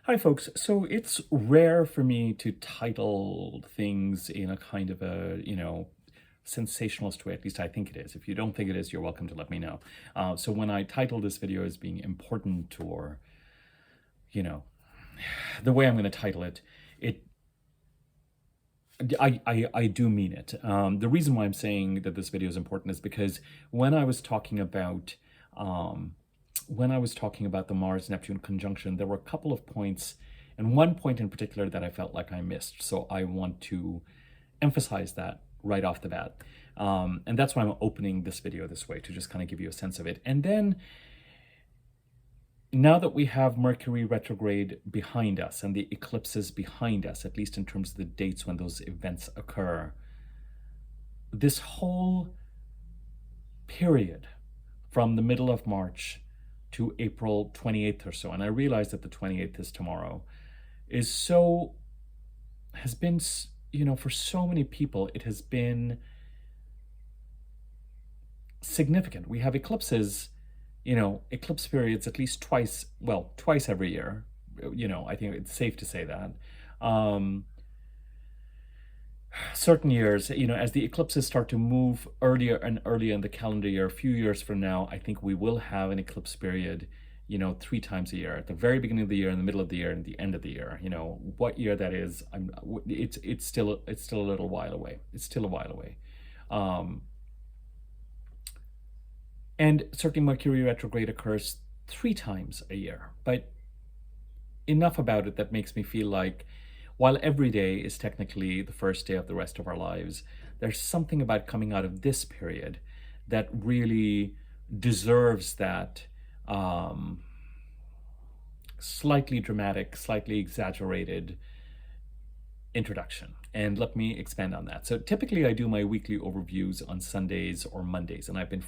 Hi, folks. So it's rare for me to title things in a kind of a, sensationalist way. At least I think it is. If you don't think it is, you're welcome to let me know. So when I title this video as being important or, you know, the way I'm going to title it, it I do mean it. The reason why I'm saying that this video is important is because when I was talking about the Mars-Neptune conjunction, there were a couple of points, and one point in particular that I felt like I missed. So I want to emphasize that right off the bat. And that's why I'm opening this video this way, to just kind of give you a sense of it. And then, now that we have Mercury retrograde behind us and the eclipses behind us, at least in terms of the dates when those events occur, this whole period from the middle of March to April 28th or so, and I realize that the 28th is tomorrow, has been, for so many people, it has been significant. We have eclipses, eclipse periods at least twice every year. I think it's safe to say that. Certain years, as the eclipses start to move earlier and earlier in the calendar year, a few years from now, I think we will have an eclipse period, 3 times a year, at the very beginning of the year, in the middle of the year, and the end of the year. What year that is, it's still a little while away. It's still a while away. And certainly Mercury retrograde occurs 3 times a year, but enough about it that makes me feel like, while every day is technically the first day of the rest of our lives, there's something about coming out of this period that really deserves that slightly dramatic, slightly exaggerated introduction. And let me expand on that. So typically I do my weekly overviews on Sundays or Mondays, and I've been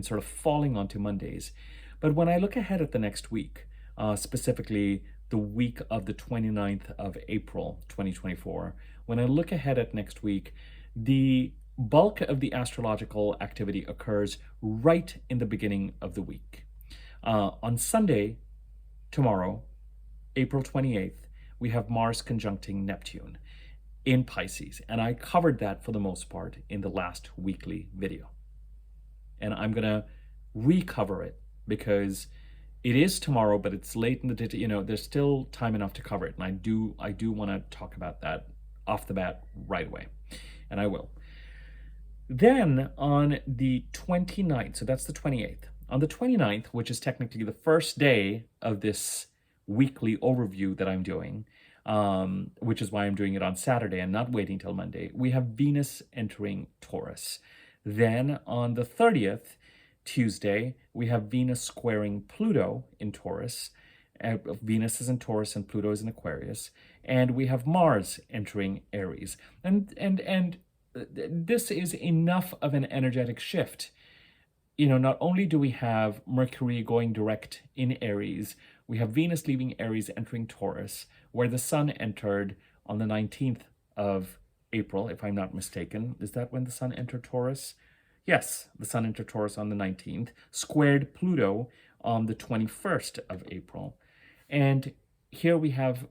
sort of falling onto Mondays. But when I look ahead at the next week, specifically the week of the 29th of April, 2024, when I look ahead at next week, the bulk of the astrological activity occurs right in the beginning of the week. On Sunday, tomorrow, April 28th, we have Mars conjuncting Neptune in Pisces. And I covered that for the most part in the last weekly video. And I'm going to recover it because it is tomorrow, but it's late in the day. There's still time enough to cover it. And I do want to talk about that off the bat right away. And I will. Then on the 29th, so that's the 28th. On the 29th, which is technically the first day of this weekly overview that I'm doing, which is why I'm doing it on Saturday and not waiting till Monday, we have Venus entering Taurus. Then on the 30th, Tuesday, we have Venus squaring Pluto in Taurus. Venus is in Taurus and Pluto is in Aquarius. And we have Mars entering Aries. And this is enough of an energetic shift. Not only do we have Mercury going direct in Aries, we have Venus leaving Aries, entering Taurus, where the Sun entered on the 19th of April, if I'm not mistaken. Is that when the Sun entered Taurus? Yes, the Sun entered Taurus on the 19th, squared Pluto on the 21st of April. And here we have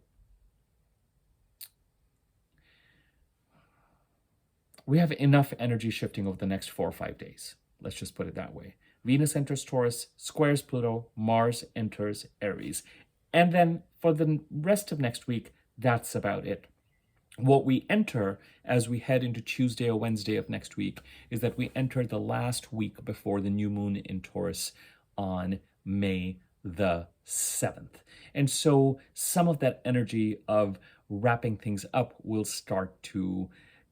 enough energy shifting over the next 4 or 5 days. Let's just put it that way. Venus enters Taurus, squares Pluto, Mars enters Aries. And then for the rest of next week, that's about it. What we enter as we head into Tuesday or Wednesday of next week is that we enter the last week before the new moon in Taurus on May the 7th. And so some of that energy of wrapping things up will start to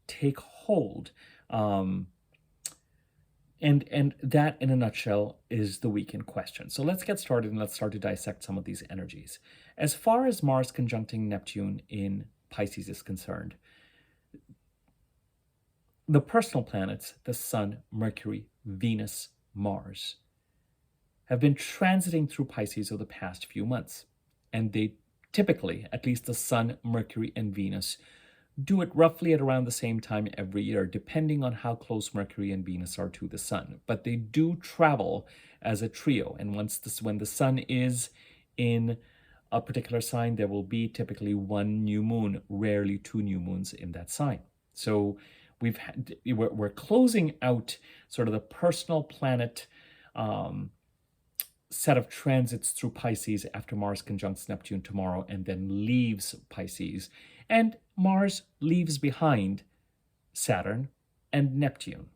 take hold. And that, in a nutshell, is the week in question. So let's get started and let's start to dissect some of these energies. As far as Mars conjuncting Neptune in Pisces is concerned, the personal planets, the Sun, Mercury, Venus, Mars, have been transiting through Pisces over the past few months. And they typically, at least the Sun, Mercury, and Venus, do it roughly at around the same time every year, depending on how close Mercury and Venus are to the Sun. But they do travel as a trio. And when the Sun is in a particular sign, there will be typically one new moon, rarely two new moons in that sign. So we're closing out sort of the personal planet set of transits through Pisces after Mars conjuncts Neptune tomorrow and then leaves Pisces. And Mars leaves behind Saturn and Neptune.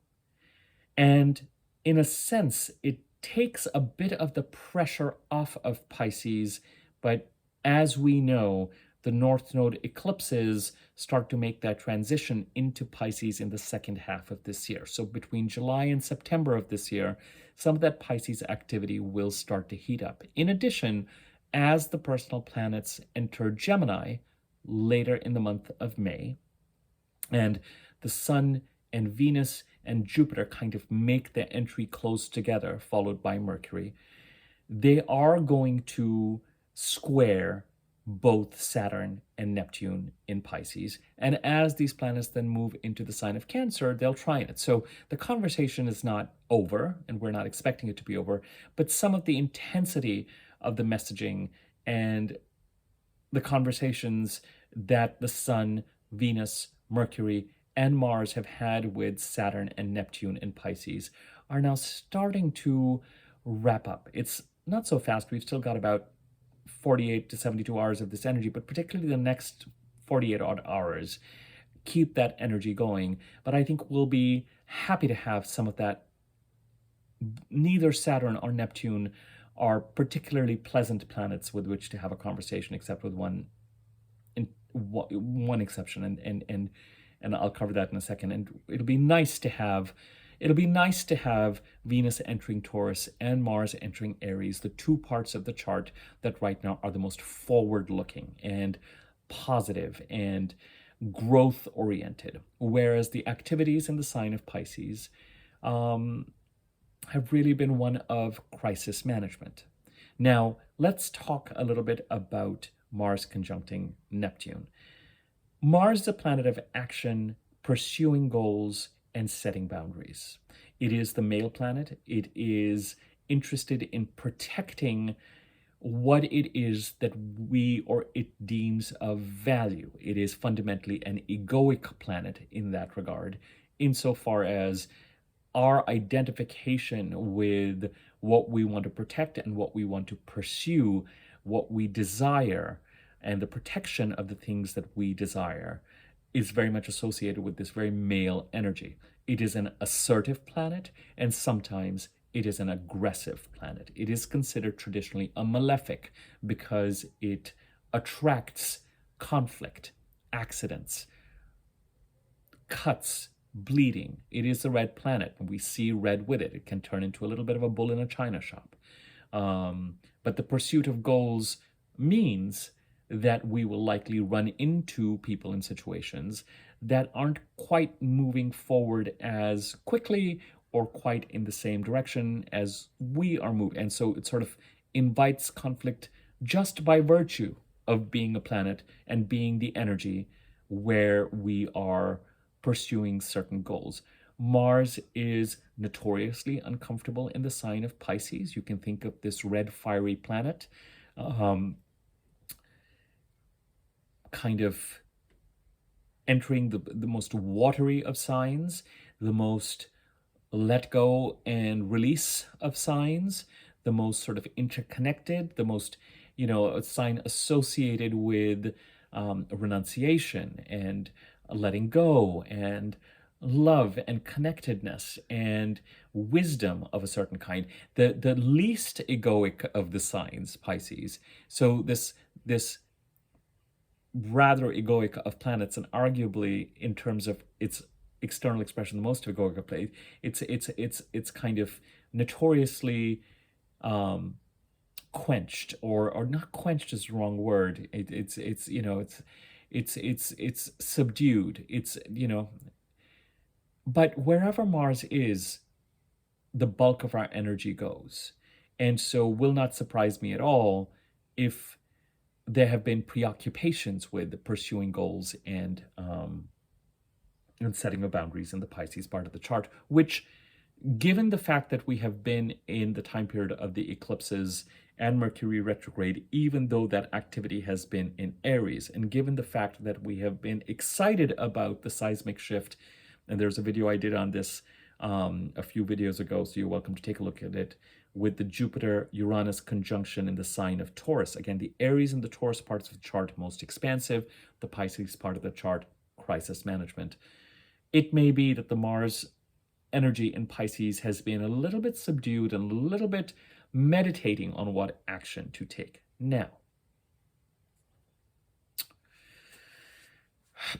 And in a sense, it takes a bit of the pressure off of Pisces, but as we know, the North Node eclipses start to make that transition into Pisces in the second half of this year. So between July and September of this year, some of that Pisces activity will start to heat up. In addition, as the personal planets enter Gemini later in the month of May, and the Sun and Venus and Jupiter kind of make their entry close together, followed by Mercury, they are going to square both Saturn and Neptune in Pisces. And as these planets then move into the sign of Cancer, they'll trine it. So the conversation is not over, and we're not expecting it to be over, but some of the intensity of the messaging and the conversations that the Sun, Venus, Mercury, and Mars have had with Saturn and Neptune in Pisces are now starting to wrap up. It's not so fast. We've still got about 48 to 72 hours of this energy, but particularly the next 48 odd hours keep that energy going. But I think we'll be happy to have some of that. Neither Saturn or Neptune are particularly pleasant planets with which to have a conversation, except with one exception, and I'll cover that in a second. And it'll be nice to have Venus entering Taurus and Mars entering Aries, the two parts of the chart that right now are the most forward-looking and positive and growth-oriented, whereas the activities in the sign of Pisces have really been one of crisis management. Now, let's talk a little bit about Mars conjuncting Neptune. Mars is a planet of action, pursuing goals, and setting boundaries. It is the male planet. It is interested in protecting what it is that we or it deems of value. It is fundamentally an egoic planet in that regard, insofar as our identification with what we want to protect and what we want to pursue, what we desire, and the protection of the things that we desire is very much associated with this very male energy. It is an assertive planet, and sometimes it is an aggressive planet. It is considered traditionally a malefic because it attracts conflict, accidents, cuts, bleeding. It is a red planet, and we see red with it. It can turn into a little bit of a bull in a china shop. But the pursuit of goals means that we will likely run into people in situations that aren't quite moving forward as quickly or quite in the same direction as we are moving. And so it sort of invites conflict just by virtue of being a planet and being the energy where we are pursuing certain goals. Mars is notoriously uncomfortable in the sign of Pisces. You can think of this red fiery planet kind of entering the most watery of signs, the most let go and release of signs, the most sort of interconnected, the most, a sign associated with renunciation and letting go and love and connectedness and wisdom of a certain kind. The least egoic of the signs, Pisces. So this rather egoic of planets, and arguably in terms of its external expression, the most egoic of planet, it's kind of notoriously quenched, or not quenched is the wrong word. It's subdued. But wherever Mars is, the bulk of our energy goes, and so will not surprise me at all if there have been preoccupations with pursuing goals and setting of boundaries in the Pisces part of the chart, which, given the fact that we have been in the time period of the eclipses and Mercury retrograde, even though that activity has been in Aries. And given the fact that we have been excited about the seismic shift, and there's a video I did on this a few videos ago, so you're welcome to take a look at it, with the Jupiter-Uranus conjunction in the sign of Taurus. Again, the Aries and the Taurus parts of the chart, most expansive, the Pisces part of the chart, crisis management. It may be that the Mars energy in Pisces has been a little bit subdued and a little bit meditating on what action to take. Now,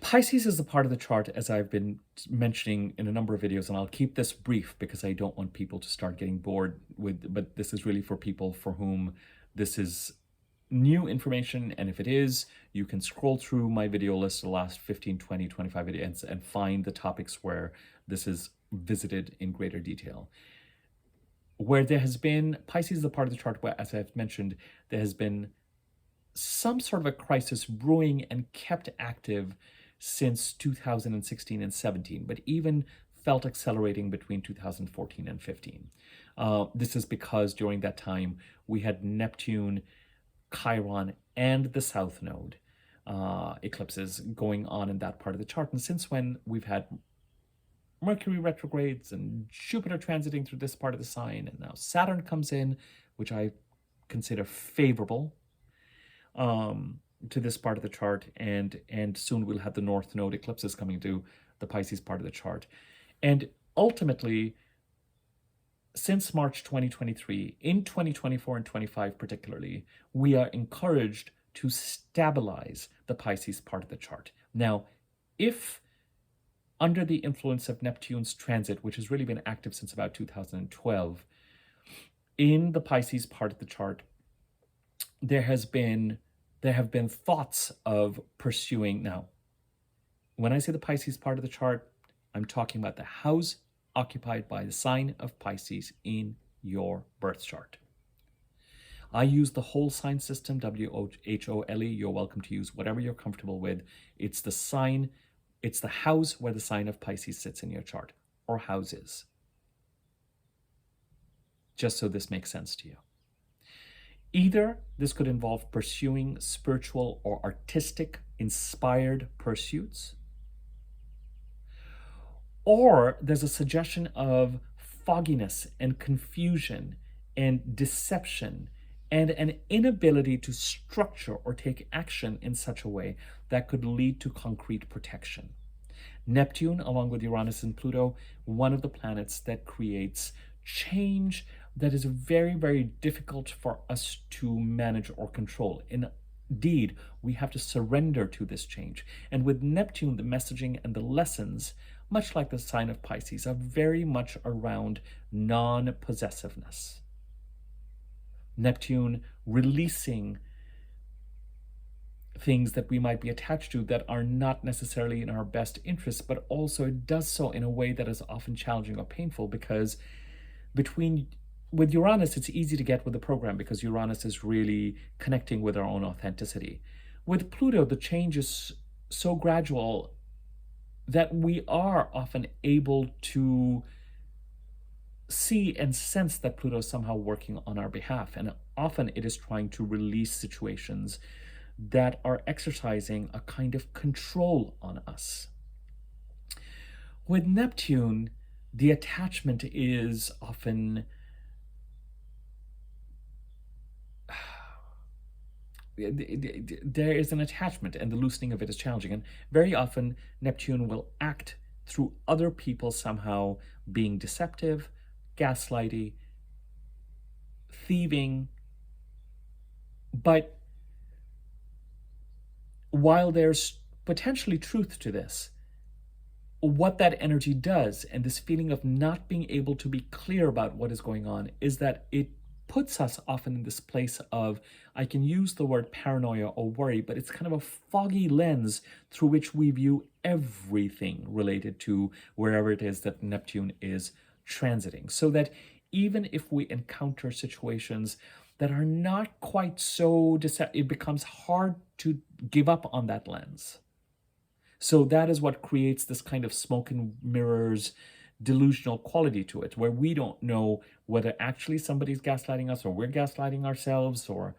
Pisces is the part of the chart, as I've been mentioning in a number of videos, and I'll keep this brief because I don't want people to start getting bored with, but this is really for people for whom this is new information, and if it is, you can scroll through my video list, the last 15, 20, 25 videos, and find the topics where this is visited in greater detail. Where there has been, Pisces is the part of the chart where, as I've mentioned, there has been some sort of a crisis brewing and kept active since 2016 and 17, but even felt accelerating between 2014 and 15. This is because during that time we had Neptune, Chiron, and the South Node eclipses going on in that part of the chart. And since when we've had Mercury retrogrades and Jupiter transiting through this part of the sign, and now Saturn comes in, which I consider favorable to this part of the chart, and soon we'll have the North Node eclipses coming to the Pisces part of the chart. And ultimately, since March 2023, in 2024 and 25 particularly, we are encouraged to stabilize the Pisces part of the chart. Now, if under the influence of Neptune's transit, which has really been active since about 2012, in the Pisces part of the chart, there have been thoughts of pursuing. Now, when I say the Pisces part of the chart, I'm talking about the house occupied by the sign of Pisces in your birth chart. I use the whole sign system, WHOLE. You're welcome to use whatever you're comfortable with. It's the sign, it's the house where the sign of Pisces sits in your chart, or houses. Just so this makes sense to you. Either this could involve pursuing spiritual or artistic inspired pursuits, or there's a suggestion of fogginess and confusion and deception and an inability to structure or take action in such a way that could lead to concrete protection. Neptune, along with Uranus and Pluto, one of the planets that creates change that is very, very difficult for us to manage or control. Indeed, we have to surrender to this change. And with Neptune, the messaging and the lessons, much like the sign of Pisces, are very much around non-possessiveness. Neptune releasing things that we might be attached to that are not necessarily in our best interest, but also it does so in a way that is often challenging or painful, because with Uranus, it's easy to get with the program because Uranus is really connecting with our own authenticity. With Pluto, the change is so gradual that we are often able to see and sense that Pluto is somehow working on our behalf. And often it is trying to release situations that are exercising a kind of control on us. With Neptune, the attachment is often there is an attachment, and the loosening of it is challenging. And very often Neptune will act through other people somehow being deceptive, gaslighty, thieving. But while there's potentially truth to this, what that energy does, and this feeling of not being able to be clear about what is going on, is that it puts us often in this place of, I can use the word paranoia or worry, but it's kind of a foggy lens through which we view everything related to wherever it is that Neptune is transiting. So that even if we encounter situations that are not quite so deceptive, it becomes hard to give up on that lens. So that is what creates this kind of smoke and mirrors, delusional quality to it, where we don't know whether actually somebody's gaslighting us or we're gaslighting ourselves or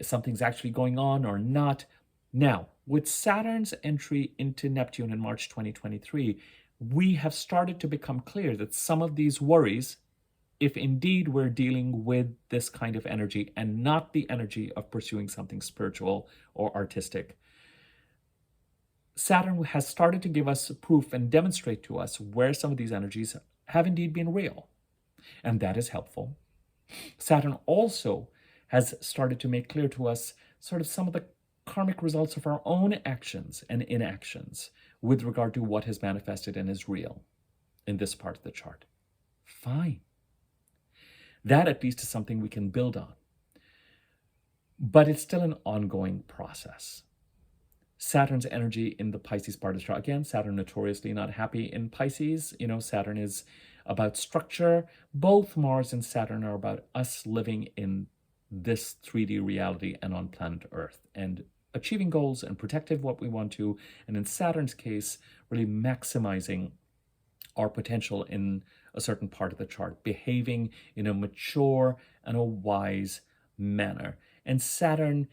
something's actually going on or not. Now, with Saturn's entry into Neptune in March 2023, we have started to become clear that some of these worries, if indeed we're dealing with this kind of energy and not the energy of pursuing something spiritual or artistic, Saturn has started to give us proof and demonstrate to us where some of these energies have indeed been real. And that is helpful. Saturn also has started to make clear to us sort of some of the karmic results of our own actions and inactions with regard to what has manifested and is real in this part of the chart. Fine. That at least is something we can build on. But it's still an ongoing process. Saturn's energy in the Pisces part of the chart. Again, Saturn notoriously not happy in Pisces. Saturn is about structure. Both Mars and Saturn are about us living in this 3D reality and on planet Earth and achieving goals and protecting what we want to. And in Saturn's case, really maximizing our potential in a certain part of the chart, behaving in a mature and a wise manner. And Saturn,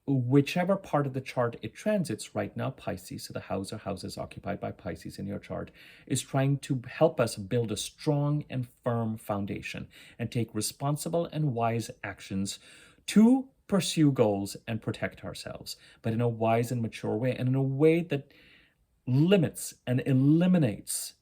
whichever part of the chart it transits right now, Pisces, so the house or houses occupied by Pisces in your chart, is trying to help us build a strong and firm foundation and take responsible and wise actions to pursue goals and protect ourselves, but in a wise and mature way, and in a way that limits and eliminates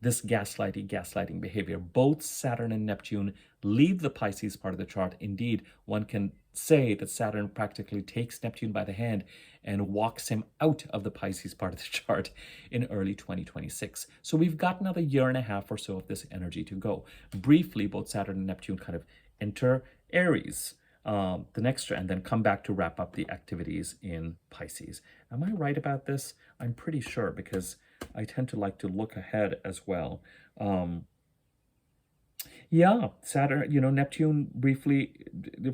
this gaslighting behavior. Both Saturn and Neptune leave the Pisces part of the chart. Indeed, one can say that Saturn practically takes Neptune by the hand and walks him out of the Pisces part of the chart in early 2026. So we've got another year and a half or so of this energy to go. Briefly, both Saturn and Neptune kind of enter Aries the next year and then come back to wrap up the activities in Pisces. Am I right about this? I'm pretty sure, because I tend to like to look ahead as well. Yeah, Saturn, Neptune briefly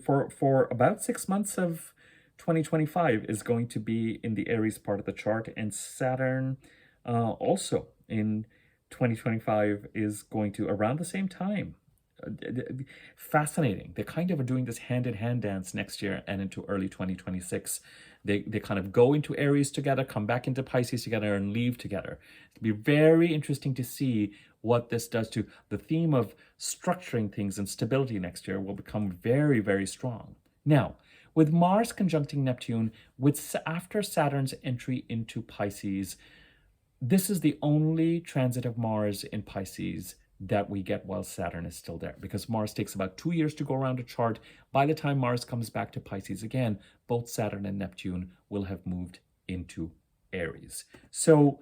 for about 6 months of 2025 is going to be in the Aries part of the chart, and Saturn also in 2025 is going to around the same time. Fascinating. They kind of are doing this hand-in-hand dance next year and into early 2026. They kind of go into Aries together, come back into Pisces together, and leave together. It'll be very interesting to see what this does to the theme of structuring things and stability next year will become very, very strong. Now, with Mars conjuncting Neptune, after Saturn's entry into Pisces, this is the only transit of Mars in Pisces that we get while Saturn is still there, because Mars takes about 2 years to go around a chart. By the time Mars comes back to Pisces again, both Saturn and Neptune will have moved into Aries. So,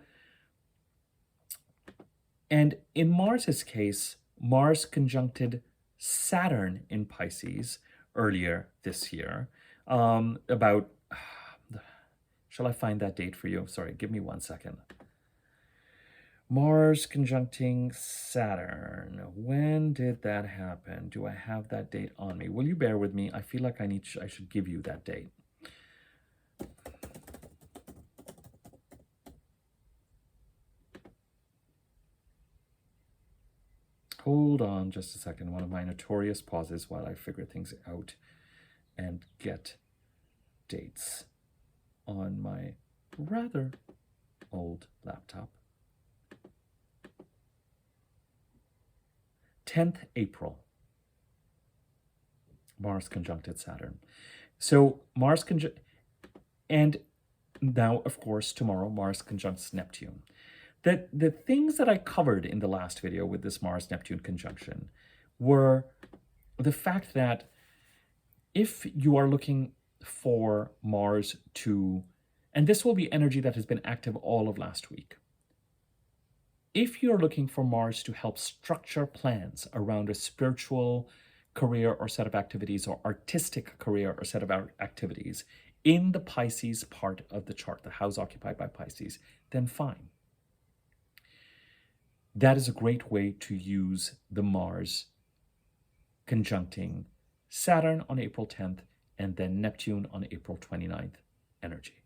and in Mars's case, Mars conjuncted Saturn in Pisces earlier this year. Shall I find that date for you? Sorry, give me 1 second. Mars conjuncting Saturn. When did that happen? Do I have that date on me? Will you bear with me? I feel like I should give you that date. Hold on just a second. One of my notorious pauses while I figure things out and get dates on my rather old laptop. 10th April, Mars conjuncted Saturn. So Mars and now, of course, tomorrow, Mars conjuncts Neptune. The things that I covered in the last video with this Mars-Neptune conjunction were the fact that if you are looking for Mars to, and this will be energy that has been active all of last week, if you're looking for Mars to help structure plans around a spiritual career or set of activities, or artistic career or set of activities in the Pisces part of the chart, the house occupied by Pisces, then fine. That is a great way to use the Mars conjuncting Saturn on April 10th and then Neptune on April 29th energy.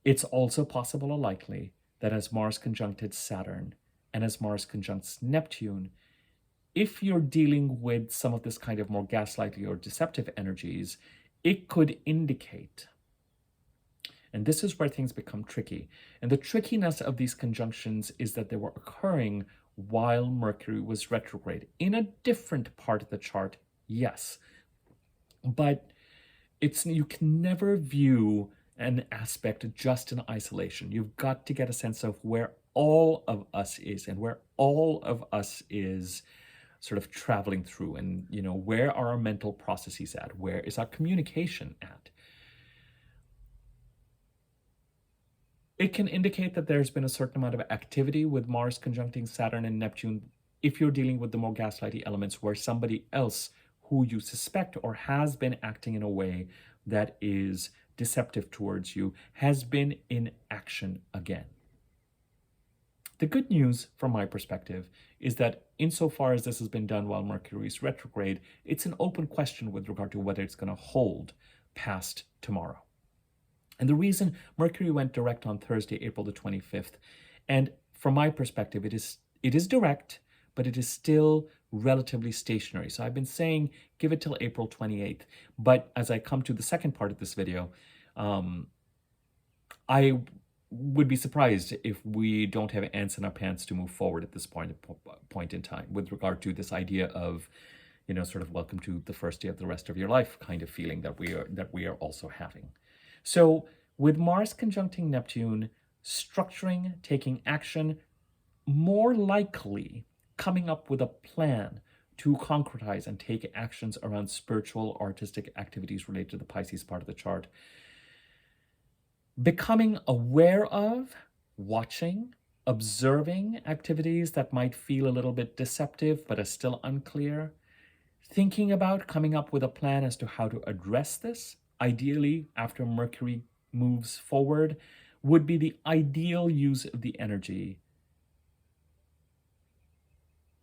It's also possible or likely that as Mars conjuncted Saturn and as Mars conjuncts Neptune, if you're dealing with some of this kind of more gaslighty or deceptive energies, it could indicate, and this is where things become tricky. And the trickiness of these conjunctions is that they were occurring while Mercury was retrograde in a different part of the chart, yes. But you can never view an aspect just in isolation. You've got to get a sense of where all of us is and where all of us is sort of traveling through, and where are our mental processes at, where is our communication at. It can indicate that there's been a certain amount of activity with Mars conjuncting Saturn and Neptune if you're dealing with the more gaslighty elements, where somebody else who you suspect or has been acting in a way that is deceptive towards you has been in action again. The good news from my perspective is that insofar as this has been done while Mercury is retrograde, it's an open question with regard to whether it's going to hold past tomorrow. And the reason Mercury went direct on Thursday, April the 25th, and from my perspective, it is direct, but it is still relatively stationary. So I've been saying give it till April 28th. But as I come to the second part of this video, I would be surprised if we don't have ants in our pants to move forward at this point in time with regard to this idea of, sort of welcome to the first day of the rest of your life kind of feeling that we are also having. So with Mars conjuncting Neptune, structuring, taking action, more likely coming up with a plan to concretize and take actions around spiritual, artistic activities related to the Pisces part of the chart. Becoming aware of, watching, observing activities that might feel a little bit deceptive but are still unclear. Thinking about coming up with a plan as to how to address this, ideally after Mercury moves forward, would be the ideal use of the energy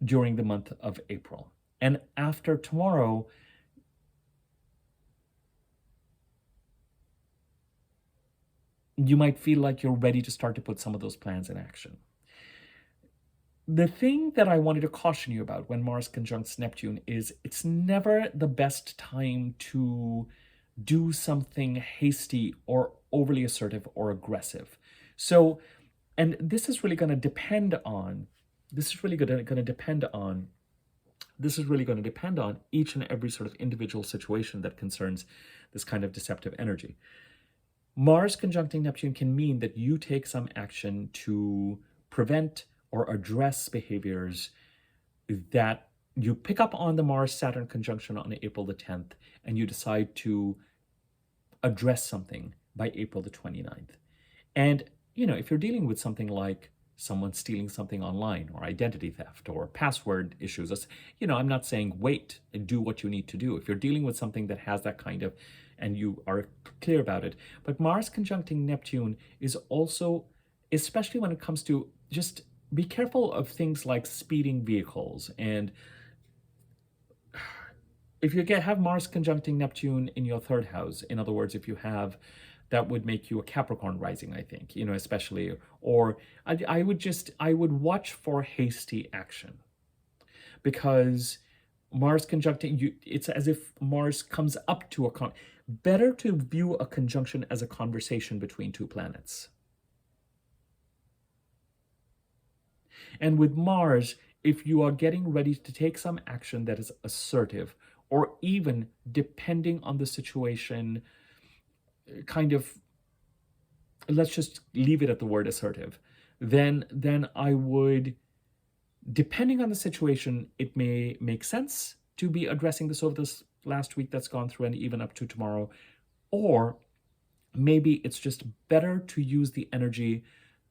during the month of April. And after tomorrow, you might feel like you're ready to start to put some of those plans in action. The thing that I wanted to caution you about when Mars conjuncts Neptune is it's never the best time to do something hasty or overly assertive or aggressive. So, and this is really going to depend on each and every sort of individual situation that concerns this kind of deceptive energy. Mars conjuncting Neptune can mean that you take some action to prevent or address behaviors that you pick up on the Mars-Saturn conjunction on April the 10th, and you decide to address something by April the 29th. And, if you're dealing with something like someone stealing something online or identity theft or password issues, I'm not saying wait and do what you need to do. If you're dealing with something that has that kind of, and you are clear about it. But Mars conjuncting Neptune is also, especially when it comes to just be careful of things like speeding vehicles. And if you have Mars conjuncting Neptune in your third house, in other words, if you have, that would make you a Capricorn rising, I think, especially, or I would watch for hasty action, because Mars conjuncting you, it's as if Mars comes up to better to view a conjunction as a conversation between two planets. And with Mars, if you are getting ready to take some action that is assertive, or even, depending on the situation, kind of, let's just leave it at the word assertive, then I would, depending on the situation, it may make sense to be addressing this over this last week that's gone through and even up to tomorrow. Or maybe it's just better to use the energy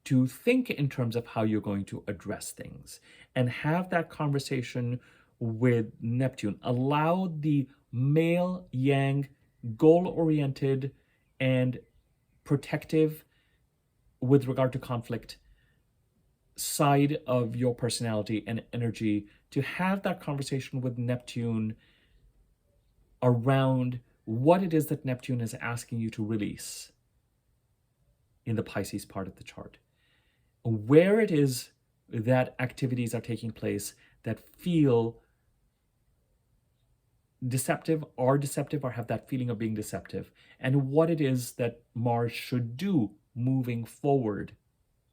to think in terms of how you're going to address things and have that conversation with Neptune. Allow the male yang, goal-oriented and protective with regard to conflict side of your personality and energy to have that conversation with Neptune around what it is that Neptune is asking you to release in the Pisces part of the chart. where it is that activities are taking place that feel deceptive or have that feeling of being deceptive, and what it is that Mars should do moving forward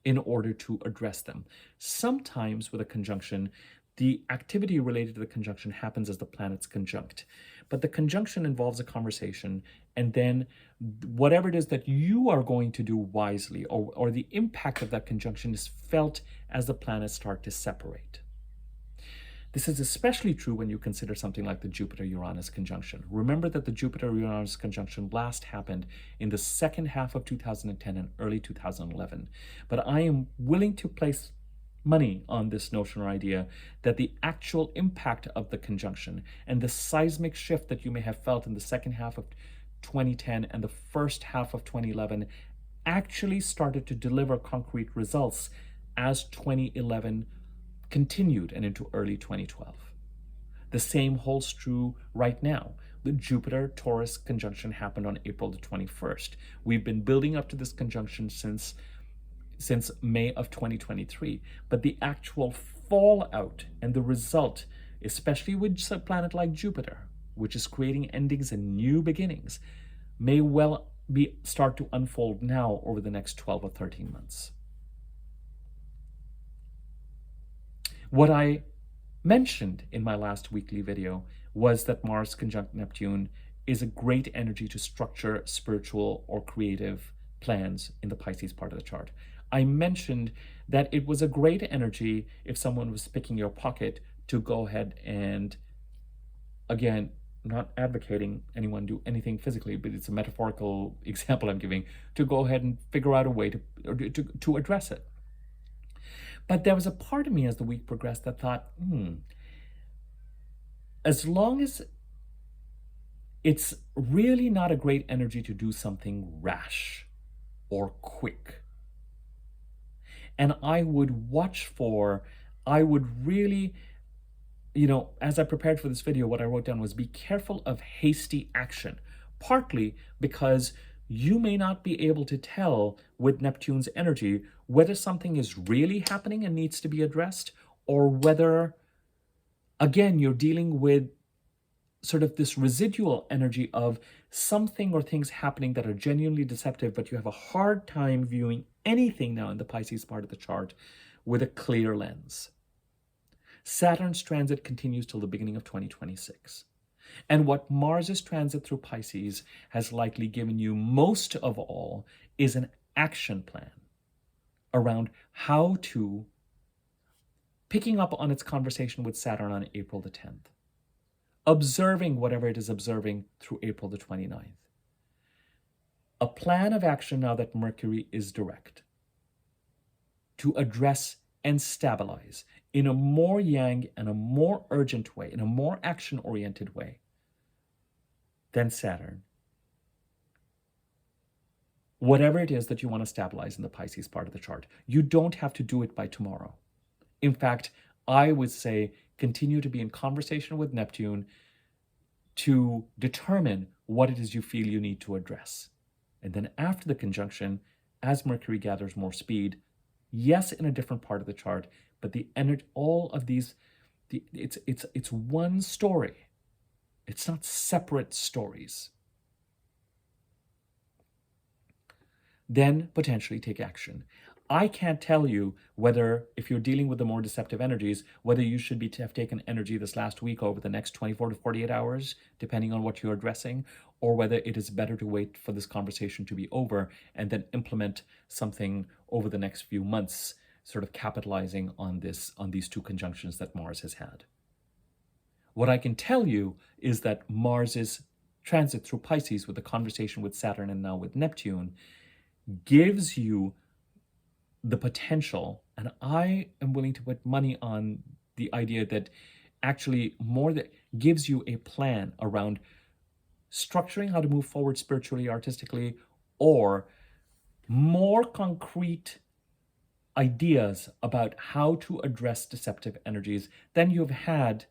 in order to address them. Sometimes with a conjunction, the activity related to the conjunction happens as the planets conjunct, but the conjunction involves a conversation, and then whatever it is that you are going to do wisely, or the impact of that conjunction is felt as the planets start to separate. This is especially true when you consider something like the Jupiter-Uranus conjunction. Remember that the Jupiter-Uranus conjunction last happened in the second half of 2010 and early 2011. But I am willing to place money on this notion or idea that the actual impact of the conjunction and the seismic shift that you may have felt in the second half of 2010 and the first half of 2011 actually started to deliver concrete results as 2011 continued and into early 2012. The same holds true right now. The Jupiter-Taurus conjunction happened on April the 21st. We've been building up to this conjunction since May of 2023, but the actual fallout and the result, especially with a planet like Jupiter, which is creating endings and new beginnings, may well start to unfold now over the next 12 or 13 months. What I mentioned in my last weekly video was that Mars conjunct Neptune is a great energy to structure spiritual or creative plans in the Pisces part of the chart. I mentioned that it was a great energy if someone was picking your pocket to go ahead and, again, not advocating anyone do anything physically, but it's a metaphorical example I'm giving, to go ahead and figure out a way to address it. But there was a part of me as the week progressed that thought, as long as it's really not a great energy to do something rash or quick. And I would really, as I prepared for this video, what I wrote down was be careful of hasty action, partly because you may not be able to tell with Neptune's energy whether something is really happening and needs to be addressed, or whether, again, you're dealing with sort of this residual energy of something or things happening that are genuinely deceptive, but you have a hard time viewing anything now in the Pisces part of the chart with a clear lens. Saturn's transit continues till the beginning of 2026. And what Mars's transit through Pisces has likely given you most of all is an action plan around how to, picking up on its conversation with Saturn on April the 10th, observing whatever it is observing through April the 29th. A plan of action now that Mercury is direct to address and stabilize in a more yang and a more urgent way, in a more action-oriented way than Saturn. Whatever it is that you want to stabilize in the Pisces part of the chart, you don't have to do it by tomorrow. In fact, I would say continue to be in conversation with Neptune to determine what it is you feel you need to address. And then after the conjunction, as Mercury gathers more speed, yes, in a different part of the chart, but the energy, all of these, it's one story. It's not separate stories. Then potentially take action. I can't tell you whether, if you're dealing with the more deceptive energies, whether you should have taken energy this last week over the next 24 to 48 hours, depending on what you're addressing, or whether it is better to wait for this conversation to be over and then implement something over the next few months, sort of capitalizing on these two conjunctions that Mars has had. What I can tell you is that Mars's transit through Pisces with the conversation with Saturn and now with Neptune gives you the potential, and I am willing to put money on the idea that actually more that gives you a plan around structuring how to move forward spiritually, artistically, or more concrete ideas about how to address deceptive energies than you've had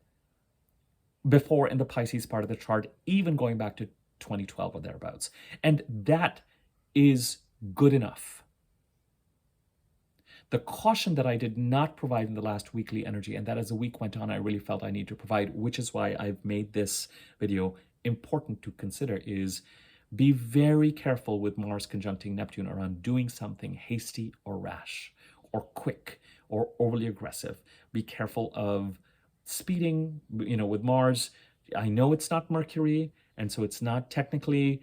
before in the Pisces part of the chart, even going back to 2012 or thereabouts. And that is good enough. The caution that I did not provide in the last weekly energy, and that as the week went on, I really felt I need to provide, which is why I've made this video important to consider, is be very careful with Mars conjuncting Neptune around doing something hasty or rash or quick or overly aggressive. Be careful of speeding, with Mars. I know it's not Mercury, and so it's not technically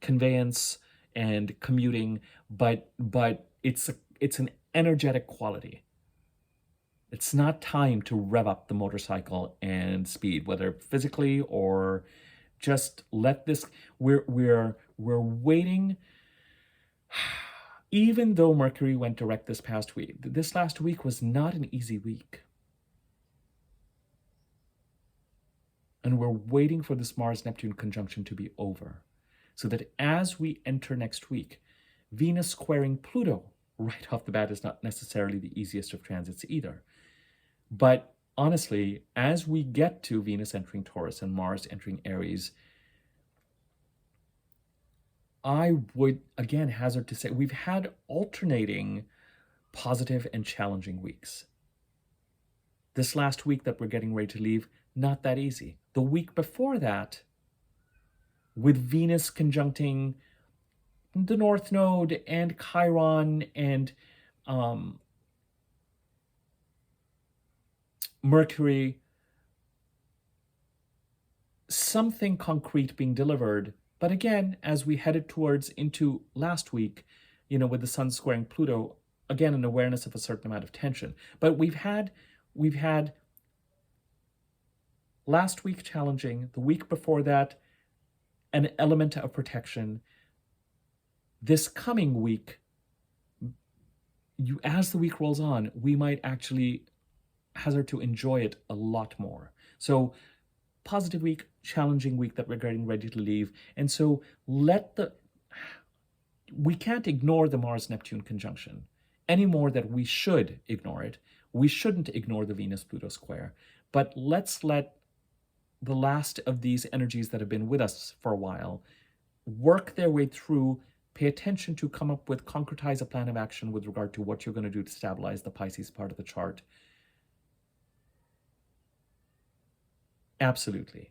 conveyance and commuting, but it's an energetic quality. It's not time to rev up the motorcycle and speed, whether physically or just let this. We're waiting. Even though Mercury went direct this past week, this last week was not an easy week. And we're waiting for this Mars-Neptune conjunction to be over, so that as we enter next week, Venus squaring Pluto right off the bat is not necessarily the easiest of transits either. But honestly, as we get to Venus entering Taurus and Mars entering Aries, I would again hazard to say we've had alternating positive and challenging weeks. This last week that we're getting ready to leave, not that easy. The week before that, with Venus conjuncting the North Node and Chiron and Mercury, something concrete being delivered. But again, as we headed towards into last week, with the Sun squaring Pluto, again, an awareness of a certain amount of tension. But we've had last week challenging, the week before that, an element of protection. This coming week, as the week rolls on, we might actually hazard to enjoy it a lot more. So positive week, challenging week that we're getting ready to leave. And so we can't ignore the Mars-Neptune conjunction any more than we should ignore it. We shouldn't ignore the Venus-Pluto square, but let's let the last of these energies that have been with us for a while work their way through. Pay attention to come up with, concretize a plan of action with regard to what you're going to do to stabilize the Pisces part of the chart. Absolutely.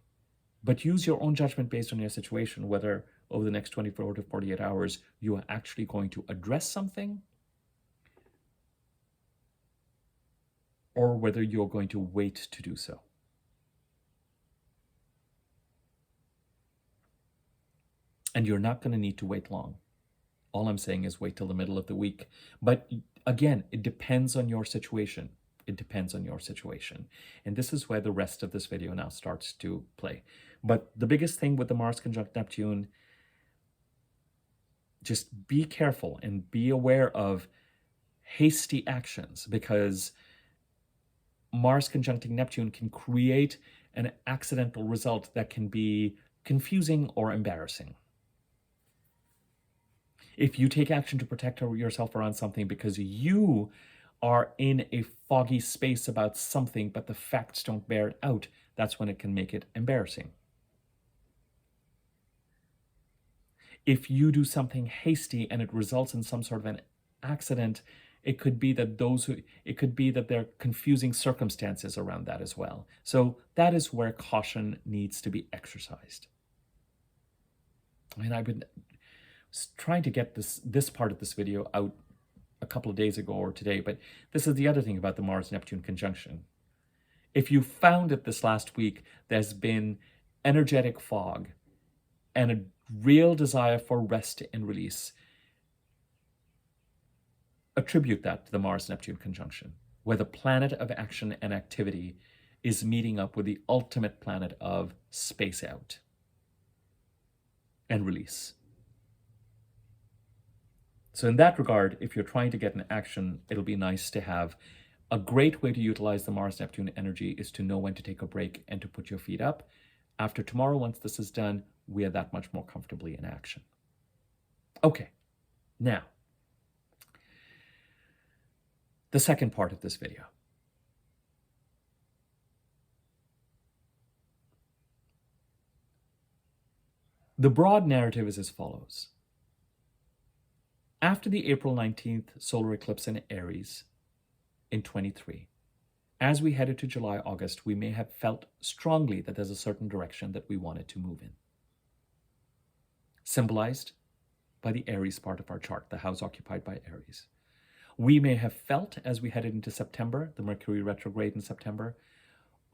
But use your own judgment based on your situation, whether over the next 24 to 48 hours, you are actually going to address something, or whether you're going to wait to do so. And you're not going to need to wait long. All I'm saying is wait till the middle of the week. But again, it depends on your situation. It depends on your situation. And this is where the rest of this video now starts to play. But the biggest thing with the Mars conjunct Neptune, just be careful and be aware of hasty actions, because Mars conjuncting Neptune can create an accidental result that can be confusing or embarrassing. If you take action to protect yourself around something because you are in a foggy space about something, but the facts don't bear it out, that's when it can make it embarrassing. If you do something hasty and it results in some sort of an accident, it could be that there are confusing circumstances around that as well. So that is where caution needs to be exercised. And I've been trying to get this part of this video out a couple of days ago or today, but this is the other thing about the Mars-Neptune conjunction. If you found that this last week there's been energetic fog and a real desire for rest and release, attribute that to the Mars-Neptune conjunction, where the planet of action and activity is meeting up with the ultimate planet of space out and release. So in that regard, if you're trying to get an action, it'll be nice to have a great way to utilize the Mars-Neptune energy is to know when to take a break and to put your feet up. After tomorrow, once this is done, we are that much more comfortably in action. Okay, now, the second part of this video. The broad narrative is as follows. After the April 19th solar eclipse in Aries in 23, as we headed to July, August, we may have felt strongly that there's a certain direction that we wanted to move in. Symbolized by the Aries part of our chart, the house occupied by Aries. We may have felt as we headed into September, the Mercury retrograde in September,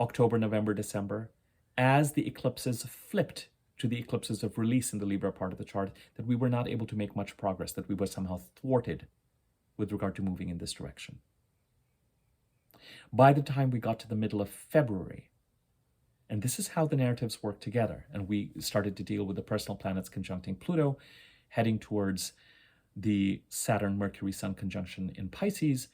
October, November, December, as the eclipses flipped to the eclipses of release in the Libra part of the chart, that we were not able to make much progress, that we were somehow thwarted with regard to moving in this direction. By the time we got to the middle of February, and this is how the narratives work together, and we started to deal with the personal planets conjuncting Pluto, heading towards the Saturn-Mercury-Sun conjunction in Pisces,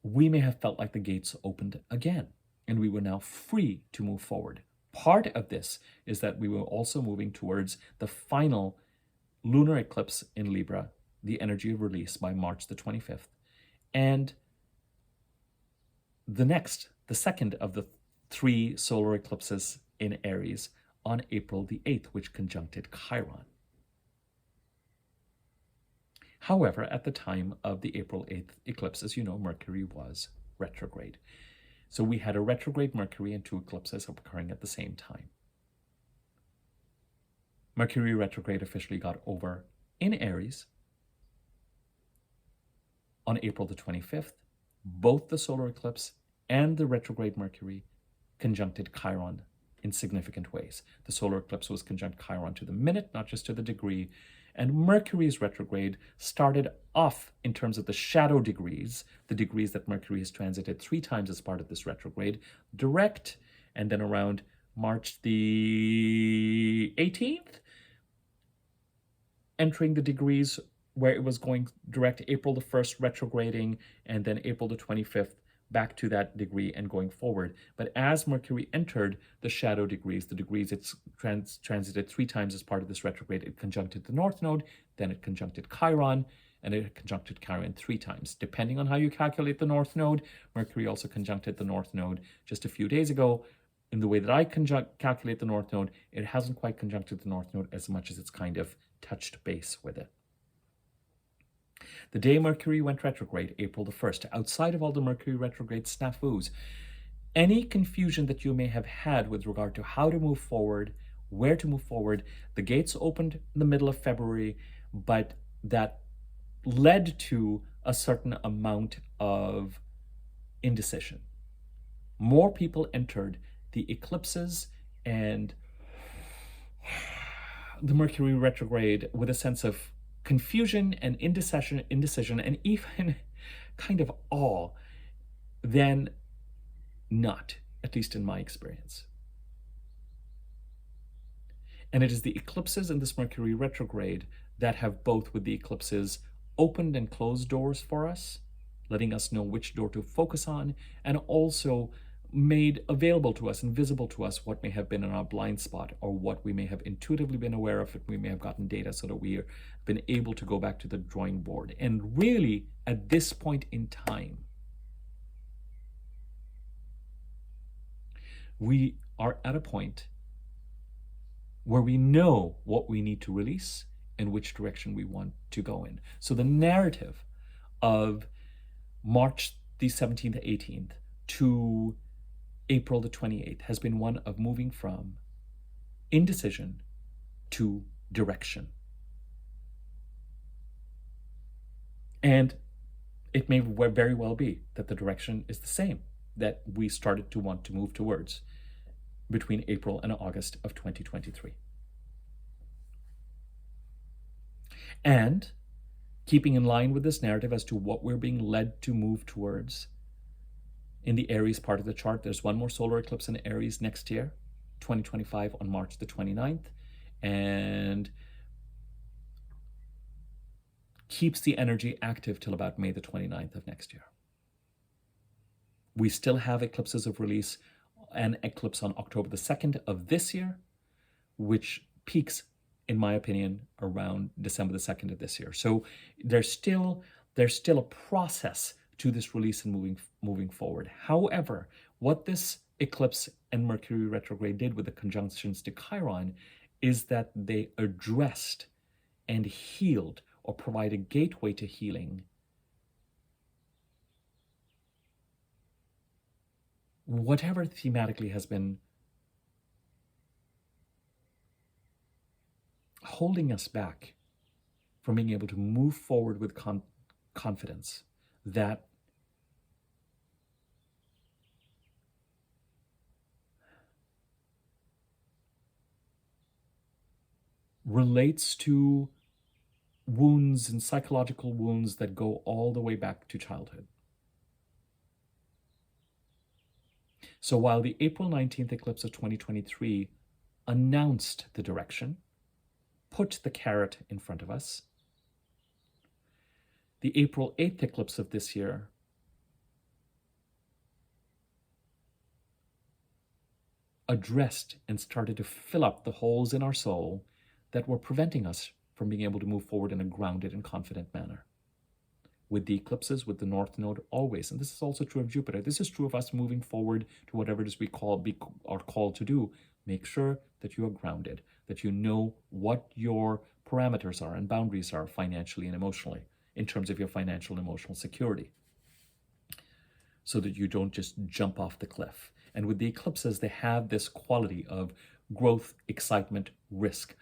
we may have felt like the gates opened again, and we were now free to move forward. Part of this is that we were also moving towards the final lunar eclipse in Libra, the energy of release, by March the 25th, and the second of the 3 solar eclipses in Aries on April the 8th, which conjuncted Chiron. However, at the time of the April 8th eclipse, as you know, Mercury was retrograde. So we had a retrograde Mercury and 2 eclipses occurring at the same time. Mercury retrograde officially got over in Aries on April the 25th. Both the solar eclipse and the retrograde Mercury conjuncted Chiron in significant ways. The solar eclipse was conjunct Chiron to the minute, not just to the degree. And Mercury's retrograde started off in terms of the shadow degrees, the degrees that Mercury has transited 3 times as part of this retrograde, direct, and then around March the 18th, entering the degrees where it was going direct, April the 1st retrograding, and then April the 25th back to that degree and going forward. But as Mercury entered the shadow degrees, the degrees it's transited 3 times as part of this retrograde, it conjuncted the North Node, then it conjuncted Chiron, and it conjuncted Chiron 3 times. Depending on how you calculate the North Node, Mercury also conjuncted the North Node just a few days ago. In the way that I calculate the North Node, it hasn't quite conjuncted the North Node as much as it's kind of touched base with it. The day Mercury went retrograde, April the 1st, outside of all the Mercury retrograde snafus, any confusion that you may have had with regard to how to move forward, where to move forward, the gates opened in the middle of February, but that led to a certain amount of indecision. More people entered the eclipses and the Mercury retrograde with a sense of confusion and indecision, and even kind of awe, than not, at least in my experience. And it is the eclipses and this Mercury retrograde that have both, with the eclipses, opened and closed doors for us, letting us know which door to focus on, and also made available to us and visible to us what may have been in our blind spot, or what we may have intuitively been aware of, if we may have gotten data so that we have been able to go back to the drawing board. And really, at this point in time, we are at a point where we know what we need to release and which direction we want to go in. So the narrative of March the 17th, 18th to April the 28th has been one of moving from indecision to direction. And it may very well be that the direction is the same that we started to want to move towards between April and August of 2023. And keeping in line with this narrative as to what we're being led to move towards, in the Aries part of the chart, there's one more solar eclipse in Aries next year, 2025, on March the 29th, and keeps the energy active till about May the 29th of next year. We still have eclipses of release, an eclipse on October the 2nd of this year, which peaks, in my opinion, around December the 2nd of this year. So there's still a process to this release and moving forward. However, what this eclipse and Mercury retrograde did with the conjunctions to Chiron is that they addressed and healed, or provide a gateway to healing, whatever thematically has been holding us back from being able to move forward with confidence, that relates to wounds and psychological wounds that go all the way back to childhood. So while the April 19th eclipse of 2023 announced the direction, put the carrot in front of us, the April 8th eclipse of this year addressed and started to fill up the holes in our soul that were preventing us from being able to move forward in a grounded and confident manner. With the eclipses, with the North Node, always, and this is also true of Jupiter, this is true of us moving forward to whatever it is we are called to do. Make sure that you are grounded, that you know what your parameters are and boundaries are financially and emotionally, in terms of your financial and emotional security, so that you don't just jump off the cliff. And with the eclipses, they have this quality of growth, excitement, risk.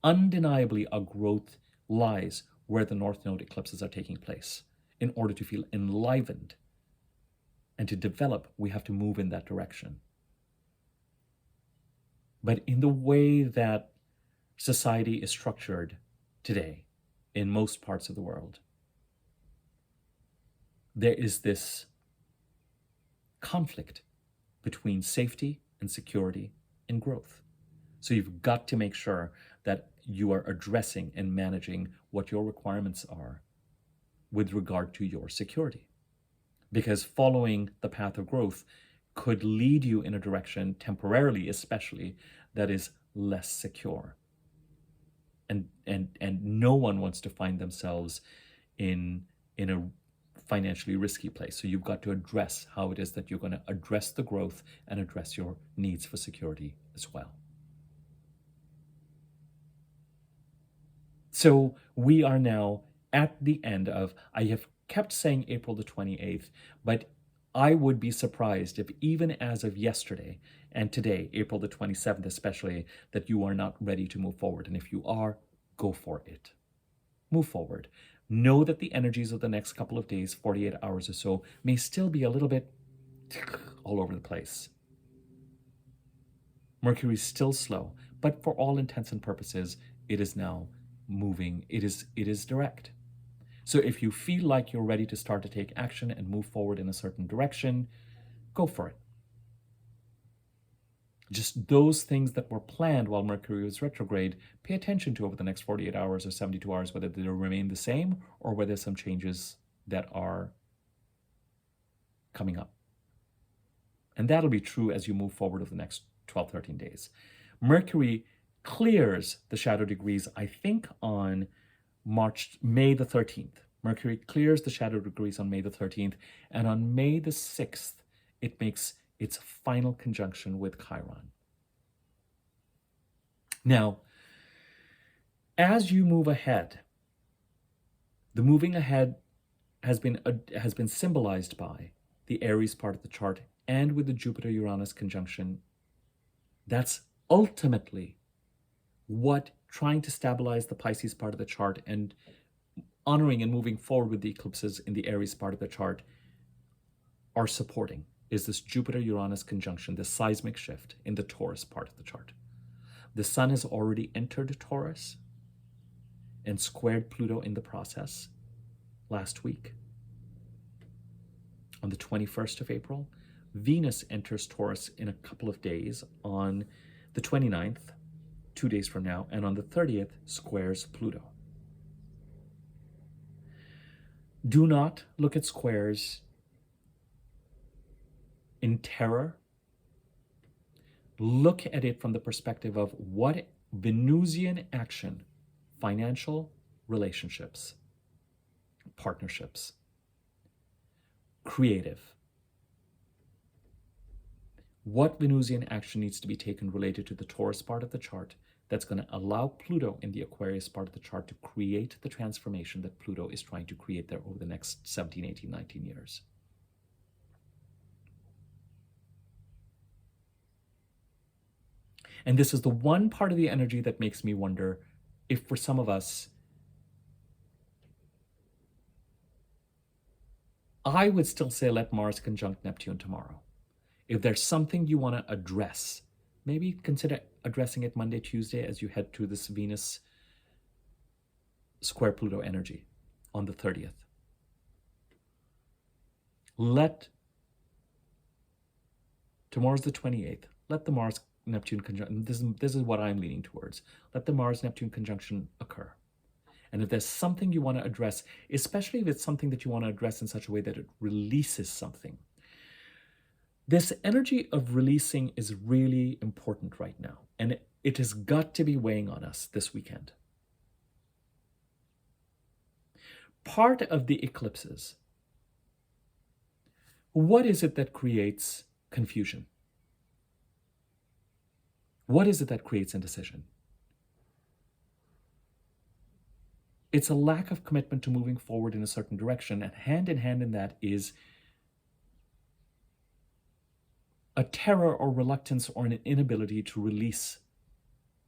Undeniably, a growth lies where the North Node eclipses are taking place. In order to feel enlivened and to develop, we have to move in that direction. But in the way that society is structured today, in most parts of the world, there is this conflict between safety and security and growth. So you've got to make sure that you are addressing and managing what your requirements are with regard to your security. Because following the path of growth could lead you in a direction, temporarily especially, that is less secure. And no one wants to find themselves in a financially risky place. So you've got to address how it is that you're going to address the growth and address your needs for security as well. So we are now at the end of, I have kept saying April the 28th, but I would be surprised if even as of yesterday and today, April the 27th especially, that you are not ready to move forward. And if you are, go for it. Move forward. Know that the energies of the next couple of days, 48 hours or so, may still be a little bit all over the place. Mercury is still slow, but for all intents and purposes, it is now moving. It is direct. So if you feel like you're ready to start to take action and move forward in a certain direction, go for it. Just those things that were planned while Mercury was retrograde, pay attention to over the next 48 hours or 72 hours, whether they remain the same or whether some changes that are coming up. And that'll be true as you move forward over the next 12, 13 days. Mercury clears the shadow degrees, I think, on May the 13th. Mercury clears the shadow degrees on May the 13th, and on May the 6th, it makes its final conjunction with Chiron. Now, as you move ahead, the moving ahead has been symbolized by the Aries part of the chart, and with the Jupiter-Uranus conjunction. That's ultimately what trying to stabilize the Pisces part of the chart and honoring and moving forward with the eclipses in the Aries part of the chart are supporting, is this Jupiter-Uranus conjunction, this seismic shift in the Taurus part of the chart. The Sun has already entered Taurus and squared Pluto in the process last week. On the 21st of April, Venus enters Taurus in a couple of days on the 29th, 2 days from now, and on the 30th squares Pluto. Do not look at squares in terror. Look at it from the perspective of what Venusian action, financial, relationships, partnerships, creative. What Venusian action needs to be taken related to the Taurus part of the chart that's going to allow Pluto in the Aquarius part of the chart to create the transformation that Pluto is trying to create there over the next 17, 18, 19 years. And this is the one part of the energy that makes me wonder if for some of us, I would still say let Mars conjunct Neptune tomorrow. If there's something you want to address, maybe consider addressing it Monday, Tuesday as you head to this Venus square Pluto energy on the 30th. Tomorrow's the 28th. Let the Mars-Neptune conjunction, this is what I'm leaning towards. Let the Mars-Neptune conjunction occur. And if there's something you want to address, especially if it's something that you want to address in such a way that it releases something, this energy of releasing is really important right now. And it has got to be weighing on us this weekend. Part of the eclipses, what is it that creates confusion? What is it that creates indecision? It's a lack of commitment to moving forward in a certain direction, and hand in hand in that is a terror or reluctance or an inability to release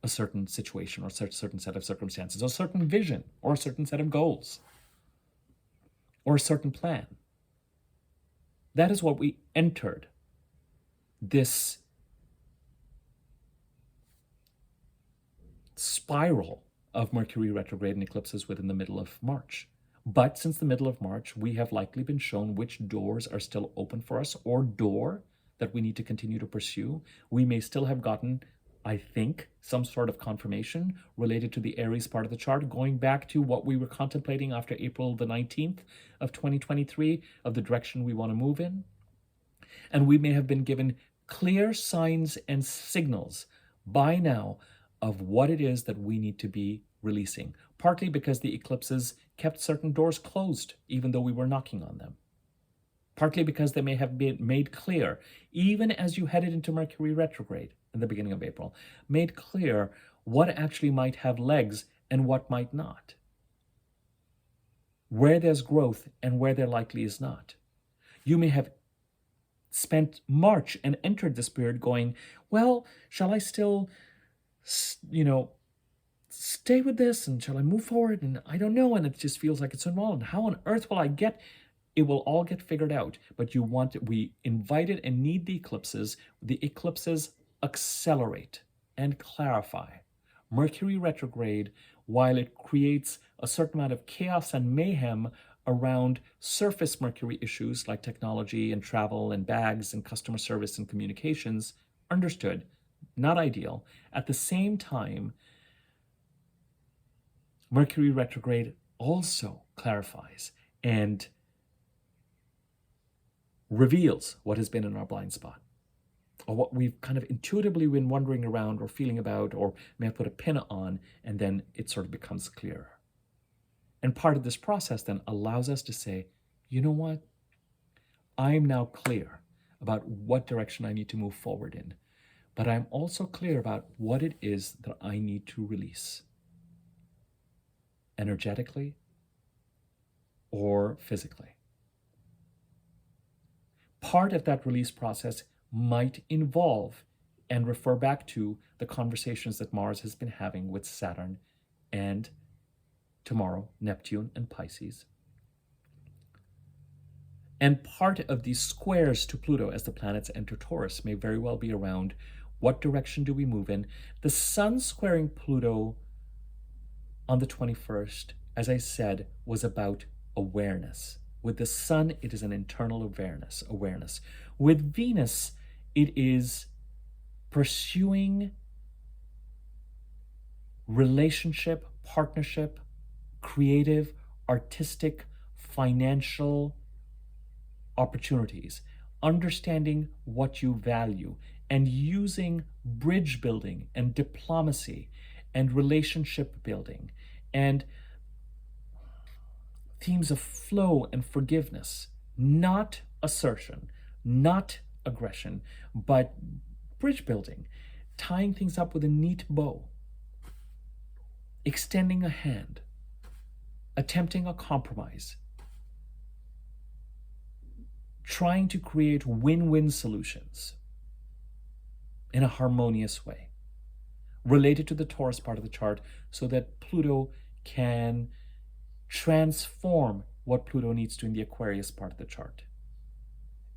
a certain situation or a certain set of circumstances, or a certain vision, or a certain set of goals, or a certain plan. That is what we entered this spiral of Mercury retrograde and eclipses within the middle of March. But since the middle of March, we have likely been shown which doors are still open for us, or door that we need to continue to pursue. We may still have gotten, I think, some sort of confirmation related to the Aries part of the chart, going back to what we were contemplating after April the 19th of 2023, of the direction we want to move in. And we may have been given clear signs and signals by now of what it is that we need to be releasing, partly because the eclipses kept certain doors closed, even though we were knocking on them. Partly because they may have been made clear, even as you headed into Mercury retrograde in the beginning of April, made clear what actually might have legs and what might not. Where there's growth and where there likely is not. You may have spent March and entered this period going, well, shall I still, stay with this, and shall I move forward? And I don't know, and it just feels like it's involved. And how on earth will I get? It will all get figured out. But we invited and need the eclipses. The eclipses accelerate and clarify. Mercury retrograde, while it creates a certain amount of chaos and mayhem around surface Mercury issues like technology and travel and bags and customer service and communications, understood, not ideal. At the same time, Mercury retrograde also clarifies and reveals what has been in our blind spot, or what we've kind of intuitively been wondering around or feeling about, or may have put a pin on, and then it sort of becomes clearer. And part of this process then allows us to say, you know what? I'm now clear about what direction I need to move forward in, but I'm also clear about what it is that I need to release, energetically or physically. Part of that release process might involve and refer back to the conversations that Mars has been having with Saturn and tomorrow, Neptune and Pisces. And part of these squares to Pluto as the planets enter Taurus may very well be around what direction do we move in. The Sun squaring Pluto on the 21st, as I said, was about awareness. With the Sun, it is an internal awareness. With Venus, it is pursuing relationship, partnership, creative, artistic, financial opportunities, understanding what you value, and using bridge building and diplomacy and relationship building and themes of flow and forgiveness, not assertion, not aggression, but bridge building, tying things up with a neat bow, extending a hand, attempting a compromise, trying to create win-win solutions in a harmonious way related to the Taurus part of the chart so that Pluto can transform what Pluto needs to in the Aquarius part of the chart.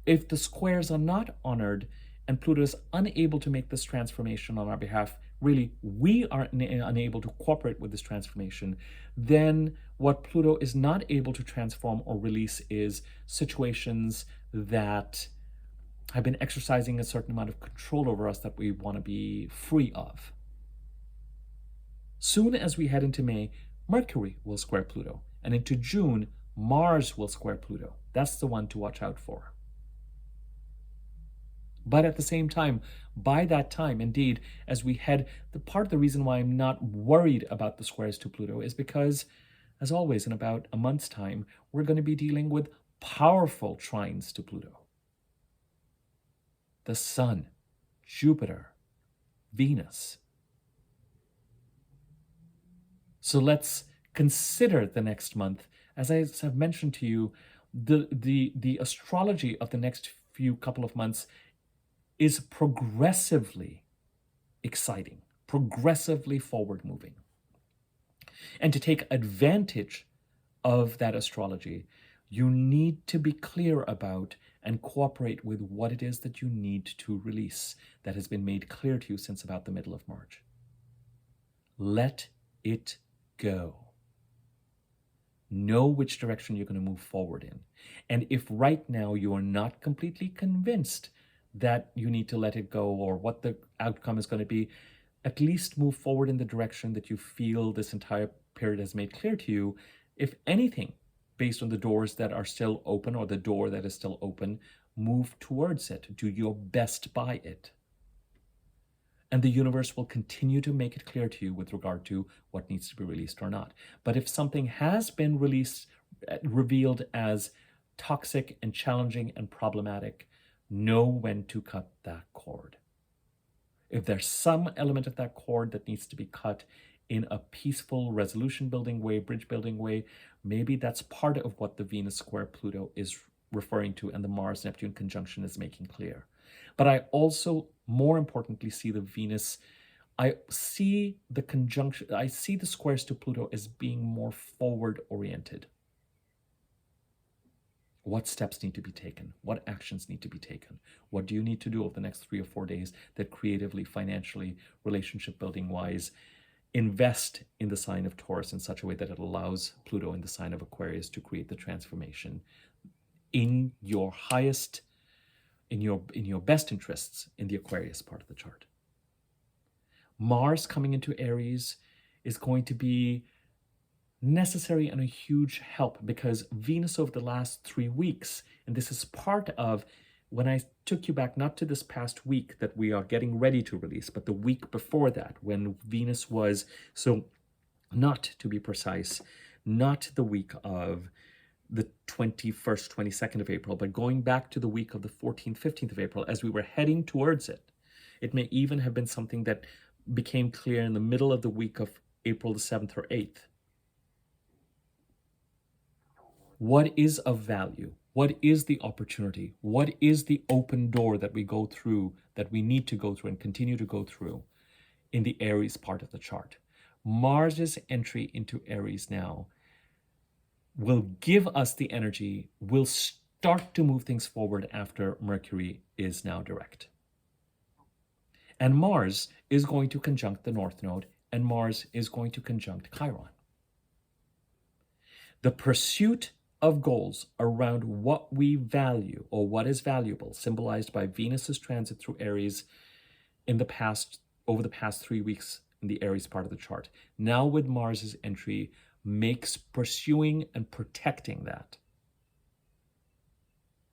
If the squares are not honored and Pluto is unable to make this transformation on our behalf, really, we are unable to cooperate with this transformation, then what Pluto is not able to transform or release is situations that have been exercising a certain amount of control over us that we want to be free of. Soon as we head into May, Mercury will square Pluto, and into June, Mars will square Pluto. That's the one to watch out for. But at the same time, by that time, indeed, as we head, the part of the reason why I'm not worried about the squares to Pluto is because, as always, in about a month's time, we're going to be dealing with powerful trines to Pluto. The Sun, Jupiter, Venus. So let's consider the next month. As I have mentioned to you, the astrology of the next few couple of months is progressively exciting, progressively forward-moving. And to take advantage of that astrology, you need to be clear about and cooperate with what it is that you need to release that has been made clear to you since about the middle of March. Let it go. Know which direction you're going to move forward in. And if right now you are not completely convinced that you need to let it go or what the outcome is going to be, at least move forward in the direction that you feel this entire period has made clear to you. If anything, based on the doors that are still open or the door that is still open, move towards it. Do your best by it. And the universe will continue to make it clear to you with regard to what needs to be released or not. But if something has been revealed as toxic and challenging and problematic, know when to cut that cord. If there's some element of that cord that needs to be cut in a peaceful resolution building way, bridge building way, maybe that's part of what the Venus square Pluto is referring to and the Mars-Neptune conjunction is making clear. But I also, more importantly, see the Venus, I see the conjunction, I see the squares to Pluto as being more forward-oriented. What steps need to be taken? What actions need to be taken? What do you need to do over the next 3 or 4 days that creatively, financially, relationship building wise, invest in the sign of Taurus in such a way that it allows Pluto in the sign of Aquarius to create the transformation in your highest, in your best interests in the Aquarius part of the chart. Mars coming into Aries is going to be necessary and a huge help because Venus over the last 3 weeks, and this is part of when I took you back not to this past week that we are getting ready to release, but the week before that when Venus was, so not to be precise, not the week of the 21st, 22nd of April, but going back to the week of the 14th, 15th of April as we were heading towards it. It may even have been something that became clear in the middle of the week of April the 7th or 8th. What is of value? What is the opportunity? What is the open door that we go through, that we need to go through and continue to go through in the Aries part of the chart? Mars's entry into Aries now will give us the energy, will start to move things forward after Mercury is now direct. And Mars is going to conjunct the North Node, and Mars is going to conjunct Chiron. The pursuit of goals around what we value or what is valuable, symbolized by Venus's transit through Aries in the past, over the past 3 weeks in the Aries part of the chart. Now with Mars's entry, makes pursuing and protecting that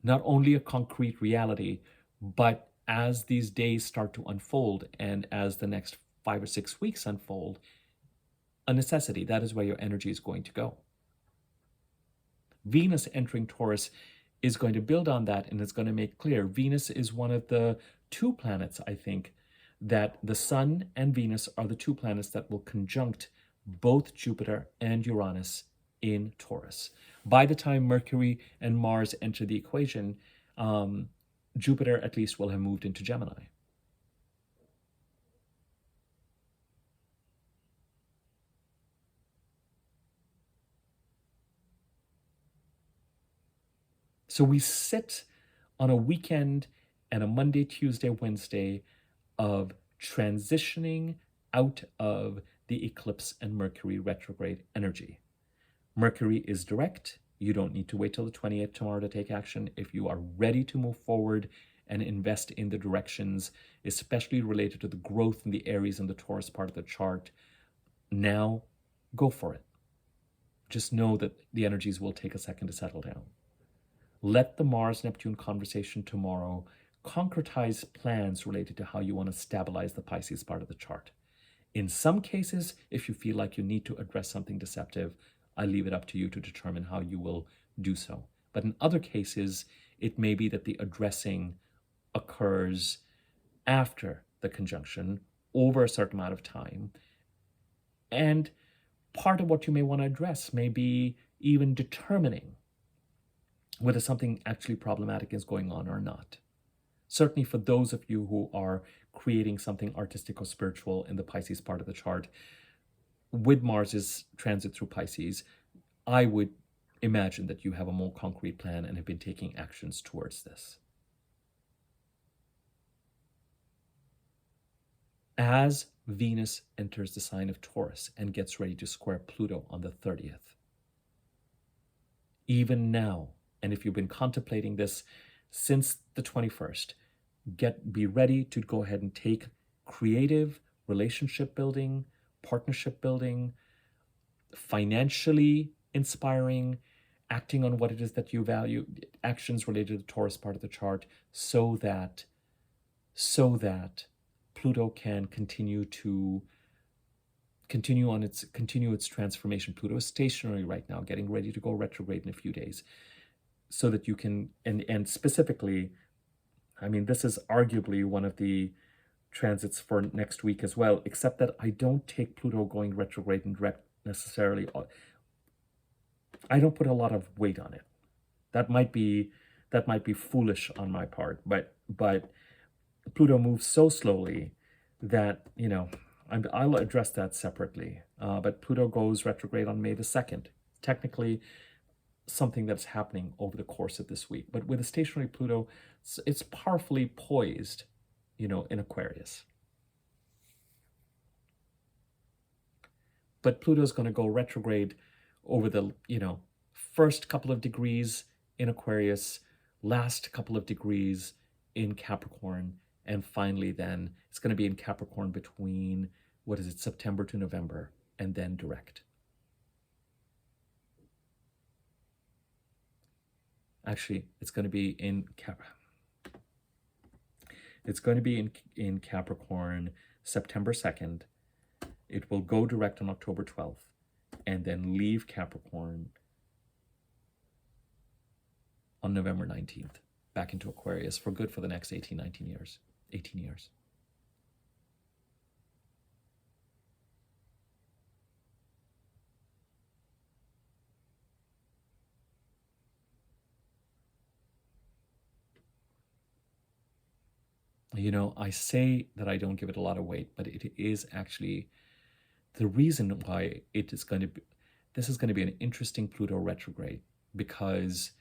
not only a concrete reality, but as these days start to unfold and as the next 5 or 6 weeks unfold, a necessity. That is where your energy is going to go. Venus entering Taurus is going to build on that, and it's going to make clear. Venus is one of the 2 planets, I think, that the Sun and Venus are the 2 planets that will conjunct both Jupiter and Uranus in Taurus. By the time Mercury and Mars enter the equation, Jupiter at least will have moved into Gemini. So we sit on a weekend and a Monday, Tuesday, Wednesday of transitioning out of the eclipse and Mercury retrograde energy. Mercury is direct. You don't need to wait till the 28th tomorrow to take action. If you are ready to move forward and invest in the directions, especially related to the growth in the Aries and the Taurus part of the chart, now go for it. Just know that the energies will take a second to settle down. Let the Mars-Neptune conversation tomorrow concretize plans related to how you want to stabilize the Pisces part of the chart. In some cases, if you feel like you need to address something deceptive, I leave it up to you to determine how you will do so. But in other cases, it may be that the addressing occurs after the conjunction over a certain amount of time. And part of what you may want to address may be even determining whether something actually problematic is going on or not. Certainly for those of you who are creating something artistic or spiritual in the Pisces part of the chart, with Mars's transit through Pisces, I would imagine that you have a more concrete plan and have been taking actions towards this. As Venus enters the sign of Taurus and gets ready to square Pluto on the 30th, even now, and if you've been contemplating this since the 21st, be ready to go ahead and take creative relationship building, partnership building, financially inspiring, acting on what it is that you value, actions related to the Taurus part of the chart, so that Pluto can continue its transformation. Pluto is stationary right now, getting ready to go retrograde in a few days, so that you can, and specifically, I mean, this is arguably one of the transits for next week as well, except that I don't take Pluto going retrograde and direct necessarily. I don't put a lot of weight on it. That might be foolish on my part, but Pluto moves so slowly that, I'll address that separately. But Pluto goes retrograde on May the 2nd. Technically, something that's happening over the course of this week. But with a stationary Pluto, it's powerfully poised, in Aquarius. But Pluto's going to go retrograde over the, first couple of degrees in Aquarius, last couple of degrees in Capricorn, and finally then it's going to be in Capricorn between, September to November, and then direct. Actually, it's going to be in Capricorn September 2nd. It will go direct on October 12th, and then leave Capricorn on November 19th, back into Aquarius for good for the next 18 years. I say that I don't give it a lot of weight, but it is actually the reason why this is going to be an interesting Pluto retrograde, because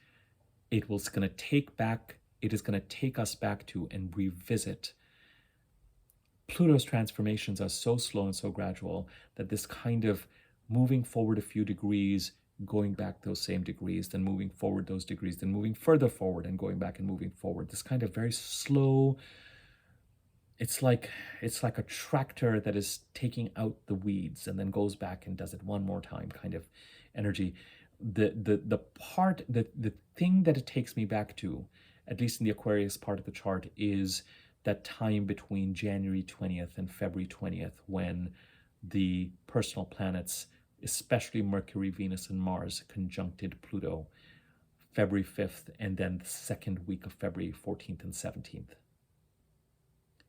it is going to take us back to and revisit. Pluto's transformations are so slow and so gradual that this kind of moving forward a few degrees, going back those same degrees, then moving forward those degrees, then moving further forward and going back and moving forward, this kind of very slow, it's like a tractor that is taking out the weeds and then goes back and does it one more time kind of energy. The thing that it takes me back to, at least in the Aquarius part of the chart, is that time between January 20th and February 20th, when the personal planets, especially Mercury, Venus, and Mars, conjuncted Pluto, February 5th, and then the second week of February 14th and 17th.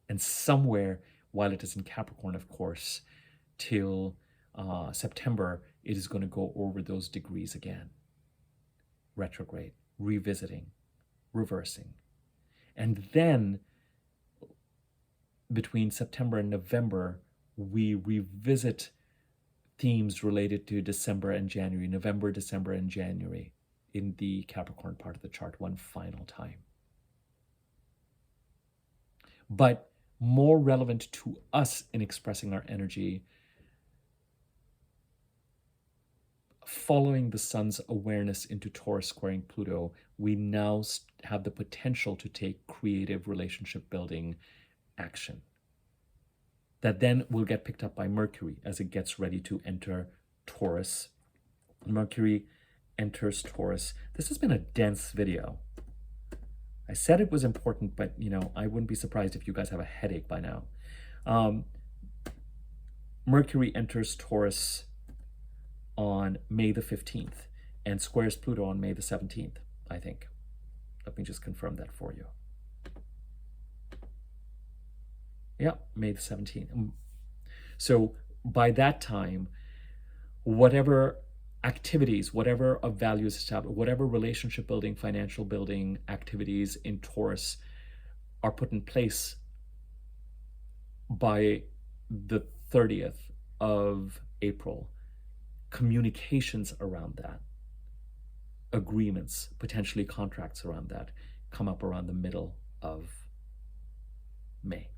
And somewhere, while it is in Capricorn, of course, till September, it is going to go over those degrees again. Retrograde, revisiting, reversing. And then between September and November, we revisit themes related to December and January, November, December, and January in the Capricorn part of the chart one final time. But more relevant to us in expressing our energy, following the sun's awareness into Taurus squaring Pluto, we now have the potential to take creative relationship building action that then will get picked up by Mercury as it gets ready to enter Taurus. Mercury enters Taurus. This has been a dense video. I said it was important, but I wouldn't be surprised if you guys have a headache by now. Mercury enters Taurus on May the 15th and squares Pluto on May the 17th, I think. Let me just confirm that for you. Yeah, May the 17th. So by that time, whatever activities, whatever of values established, whatever relationship building, financial building activities in Taurus are put in place by the 30th of April, communications around that, agreements, potentially contracts around that, come up around the middle of May.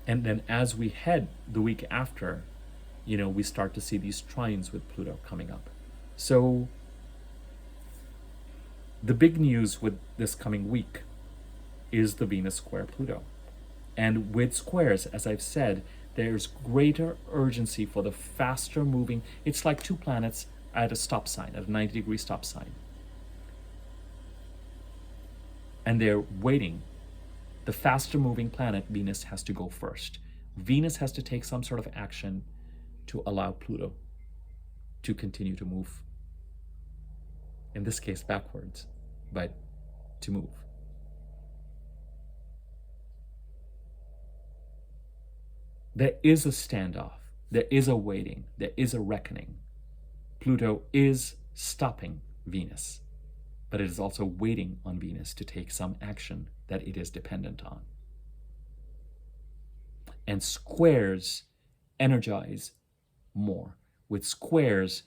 And then as we head the week after, we start to see these trines with Pluto coming up. So the big news with this coming week is the Venus square Pluto. And with squares, as I've said, there's greater urgency for the faster moving. It's like two planets at a stop sign, at a 90-degree stop sign. And they're waiting. The faster moving planet, Venus, has to go first. Venus has to take some sort of action to allow Pluto to continue to move. In this case, backwards, but to move. There is a standoff. There is a waiting. There is a reckoning. Pluto is stopping Venus, but it is also waiting on Venus to take some action that it is dependent on. And squares energize more. With squares,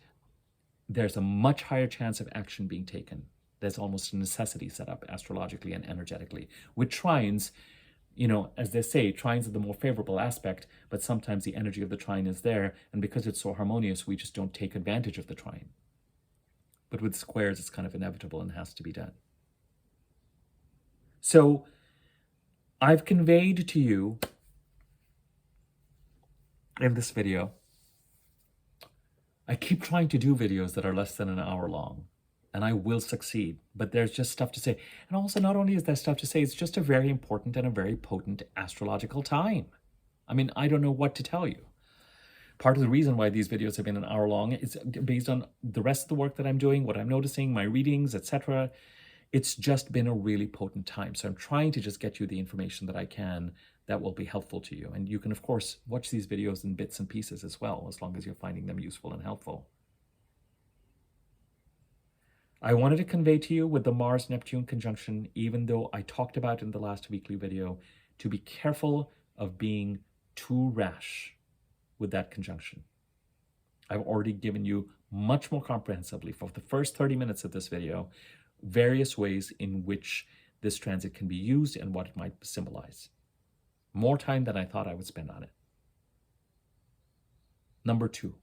there's a much higher chance of action being taken. There's almost a necessity set up astrologically and energetically. With trines, as they say, trines are the more favorable aspect, but sometimes the energy of the trine is there, and because it's so harmonious, we just don't take advantage of the trine. But with squares, it's kind of inevitable and has to be done. So I've conveyed to you in this video, I keep trying to do videos that are less than an hour long, and I will succeed, but there's just stuff to say. And also, not only is there stuff to say, it's just a very important and a very potent astrological time. I mean, I don't know what to tell you. Part of the reason why these videos have been an hour long is based on the rest of the work that I'm doing, what I'm noticing, my readings, etc. It's just been a really potent time. So I'm trying to just get you the information that I can that will be helpful to you. And you can, of course, watch these videos in bits and pieces as well, as long as you're finding them useful and helpful. I wanted to convey to you with the Mars-Neptune conjunction, even though I talked about in the last weekly video, to be careful of being too rash with that conjunction. I've already given you much more comprehensively for the first 30 minutes of this video, various ways in which this transit can be used and what it might symbolize. More time than I thought I would spend on it. Number two,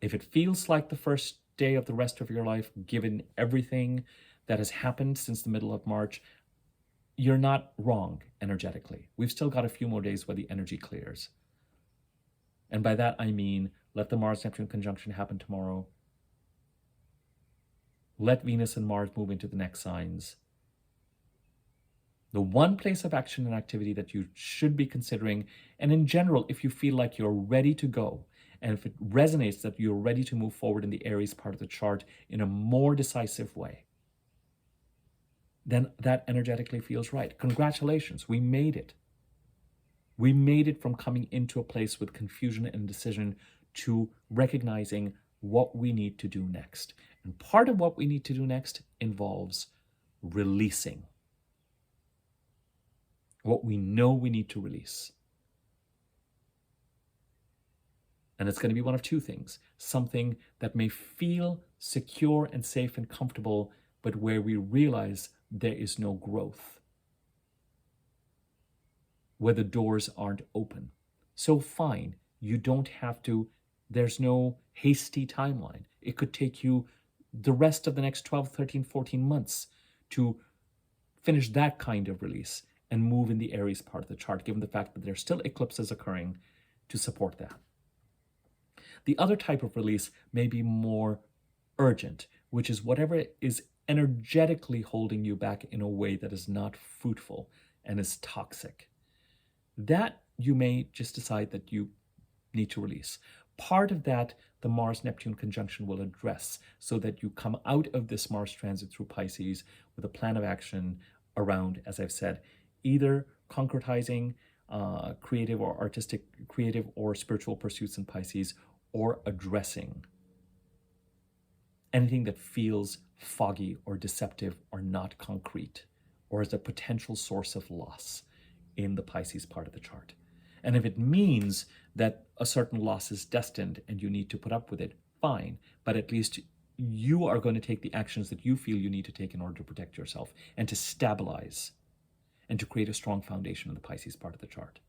if it feels like the first day of the rest of your life, given everything that has happened since the middle of March, you're not wrong energetically. We've still got a few more days where the energy clears. And by that I mean, let the Mars-Neptune conjunction happen tomorrow. Let Venus and Mars move into the next signs. The one place of action and activity that you should be considering, and in general, if you feel like you're ready to go, and if it resonates that you're ready to move forward in the Aries part of the chart in a more decisive way, then that energetically feels right. Congratulations, we made it. We made it from coming into a place with confusion and indecision to recognizing what we need to do next. And part of what we need to do next involves releasing what we know we need to release. And it's going to be one of two things: something that may feel secure and safe and comfortable, but where we realize there is no growth, where the doors aren't open. So fine, you don't have to, there's no hasty timeline. It could take you the rest of the next 12, 13, 14 months to finish that kind of release and move in the Aries part of the chart, given the fact that there's still eclipses occurring to support that. The other type of release may be more urgent, which is whatever is energetically holding you back in a way that is not fruitful and is toxic. That you may just decide that you need to release. Part of that, the Mars-Neptune conjunction will address, so that you come out of this Mars transit through Pisces with a plan of action around, as I've said, either concretizing creative or artistic, creative or spiritual pursuits in Pisces, or addressing anything that feels foggy or deceptive or not concrete, or is a potential source of loss in the Pisces part of the chart. And if it means that a certain loss is destined and you need to put up with it, fine, but at least you are going to take the actions that you feel you need to take in order to protect yourself and to stabilize and to create a strong foundation in the Pisces part of the chart.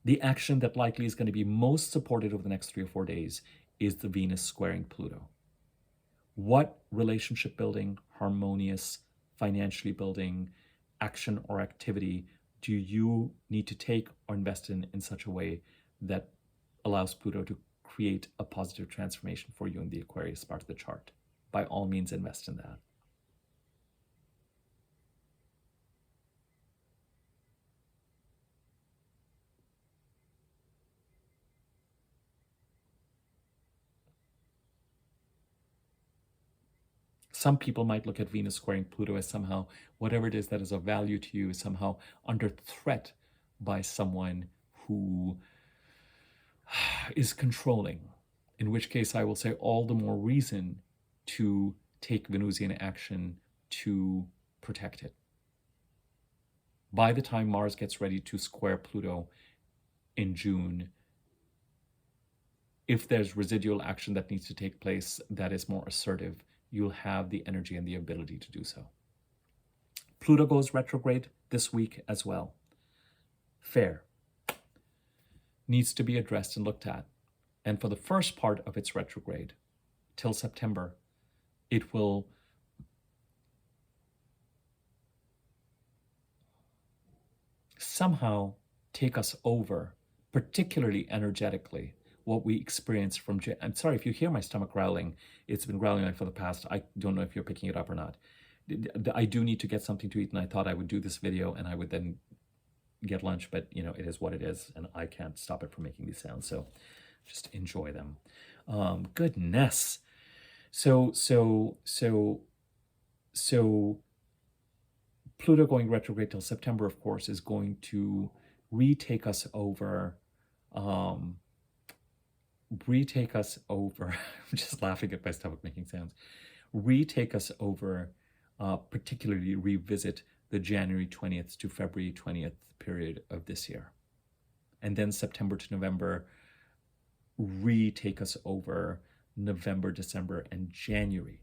The action that likely is going to be most supported over the next 3 or 4 days is the Venus squaring Pluto. What relationship building, harmonious, financially building action or activity do you need to take or invest in such a way that allows Pluto to create a positive transformation for you in the Aquarius part of the chart? By all means, invest in that. Some people might look at Venus squaring Pluto as somehow whatever it is that is of value to you is somehow under threat by someone who is controlling, in which case I will say all the more reason to take Venusian action to protect it. By the time Mars gets ready to square Pluto in June, if there's residual action that needs to take place that is more assertive, you'll have the energy and the ability to do so. Pluto goes retrograde this week as well. Fair. Needs to be addressed and looked at. And for the first part of its retrograde, till September, it will somehow take us over, particularly energetically, what we experience from, I'm sorry if you hear my stomach growling. It's been growling like for the past, I don't know if you're picking it up or not. I do need to get something to eat, and I thought I would do this video and I would then get lunch, but you know, it is what it is, and I can't stop it from making these sounds, so just enjoy them. Goodness. So Pluto going retrograde till September, of course, is going to retake us over, I'm just laughing at my stomach making sounds, retake us over, particularly revisit the January 20th to February 20th period of this year. And then September to November, retake us over November, December, and January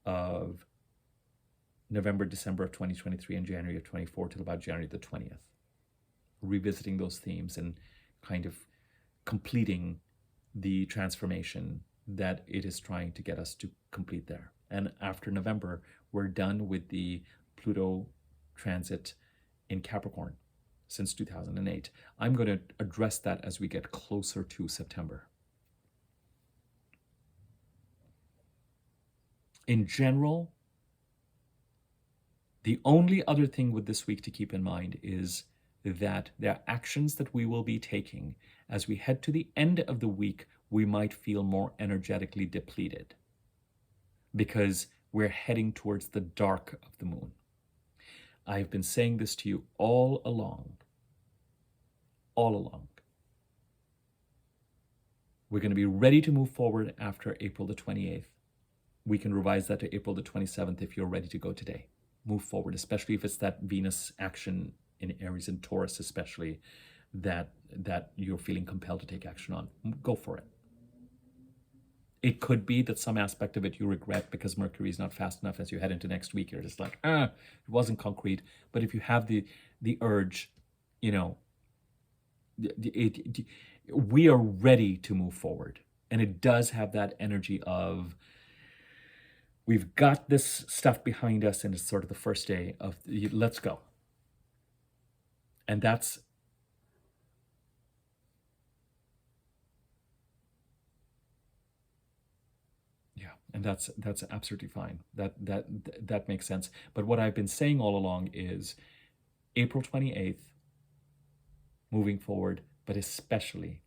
of November, December of 2023 and January of 24 till about January the 20th. Revisiting those themes and kind of completing the transformation that it is trying to get us to complete there. And after November, we're done with the Pluto transit in Capricorn since 2008. I'm going to address that as we get closer to September. In general, the only other thing with this week to keep in mind is that there are actions that we will be taking. As we head to the end of the week, we might feel more energetically depleted. because we're heading towards the dark of the moon. I've been saying this to you all along. All along. We're going to be ready to move forward after April the 28th. We can revise that to April the 27th if you're ready to go today. Move forward, especially if it's that Venus action in Aries and Taurus especially that you're feeling compelled to take action on. Go for it. It could be that some aspect of it you regret because Mercury is not fast enough as you head into next week. You're just like, it wasn't concrete. But if you have the urge, you know, we are ready to move forward. And it does have that energy of, we've got this stuff behind us, and it's sort of the first day of, let's go. And that's, and that's absolutely fine. That makes sense. But what I've been saying all along is April 28th, moving forward, but especially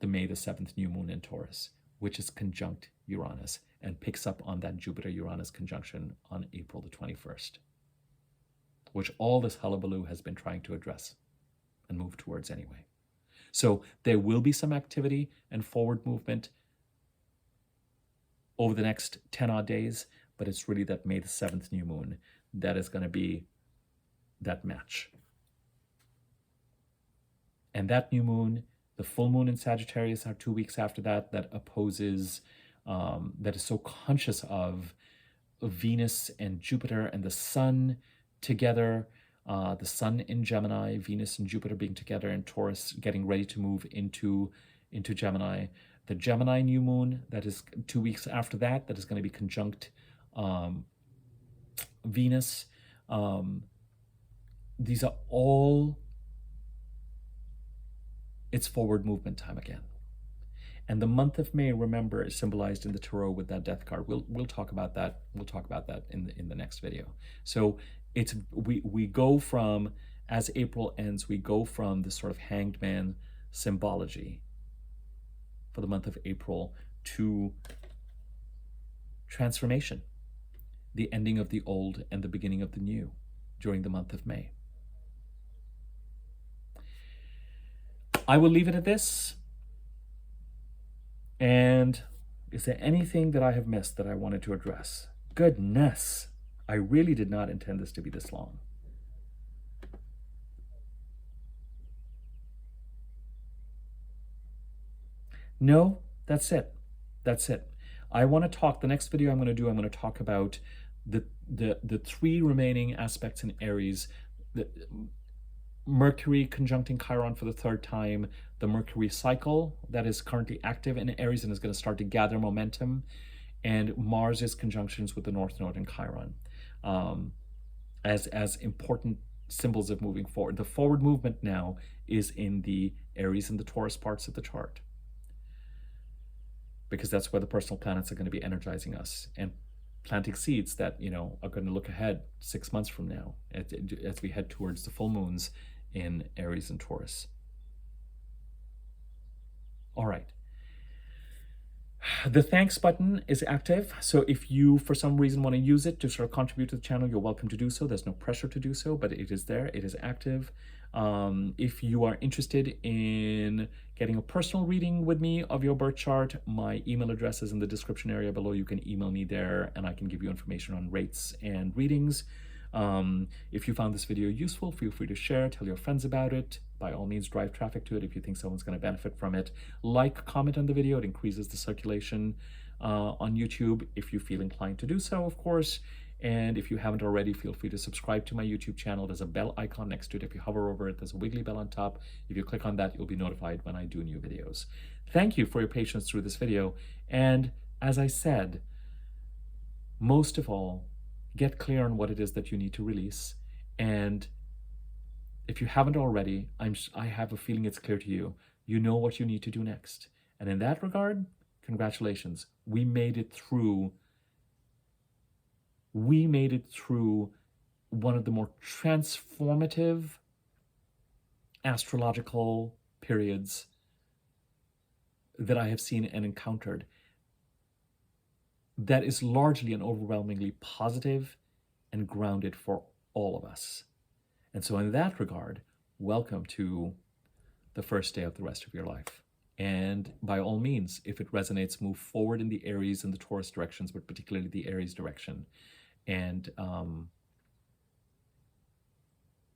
the May the 7th new moon in Taurus, which is conjunct Uranus and picks up on that Jupiter-Uranus conjunction on April the 21st, which all this hullabaloo has been trying to address and move towards anyway. So there will be some activity and forward movement over the next 10 odd days, but it's really that May the 7th new moon that is going to be that match. And that new moon, the full moon in Sagittarius are 2 weeks after that, that opposes, that is so conscious of Venus and Jupiter and the sun together, the sun in Gemini, Venus and Jupiter being together, and Taurus getting ready to move into Gemini. The Gemini new moon, that is 2 weeks after that, that is going to be conjunct Venus. These are all, it's forward movement time again. And the month of May, remember, is symbolized in the Tarot with that death card. We'll talk about that. We'll talk about that in the next video. So it's we go from, as April ends, we go from this sort of hanged man symbology for the month of April to transformation, the ending of the old and the beginning of the new during the month of May. I will leave it at this. And is there anything that I have missed that I wanted to address? Goodness, I really did not intend this to be this long. No, that's it. That's it. I want to talk, the next video I'm going to talk about the three remaining aspects in Aries. Mercury conjuncting Chiron for the third time, the Mercury cycle that is currently active in Aries and is going to start to gather momentum, and Mars's conjunctions with the North Node and Chiron as important symbols of moving forward. The forward movement now is in the Aries and the Taurus parts of the chart, because that's where the personal planets are going to be energizing us and planting seeds that, you know, are going to look ahead 6 months from now as we head towards the full moons in Aries and Taurus. All right. The thanks button is active. So if you, for some reason, want to use it to sort of contribute to the channel, you're welcome to do so. There's no pressure to do so, but it is there. It is active. If you are interested in getting a personal reading with me of your birth chart, my email address is in the description area below. You can email me there and I can give you information on rates and readings. If you found this video useful, feel free to share, tell your friends about it. By all means, drive traffic to it if you think someone's going to benefit from it. Like, comment on the video. It increases the circulation on YouTube if you feel inclined to do so, of course. And if you haven't already, feel free to subscribe to my YouTube channel. There's a bell icon next to it. If you hover over it, there's a wiggly bell on top. If you click on that, you'll be notified when I do new videos. Thank you for your patience through this video. And as I said, most of all, get clear on what it is that you need to release. And if you haven't already, I have a feeling it's clear to you. You know what you need to do next. And in that regard, congratulations. We made it through one of the more transformative astrological periods that I have seen and encountered. that is largely and overwhelmingly positive and grounded for all of us. And so, in that regard, welcome to the first day of the rest of your life. And by all means, if it resonates, move forward in the Aries and the Taurus directions, but particularly the Aries direction. And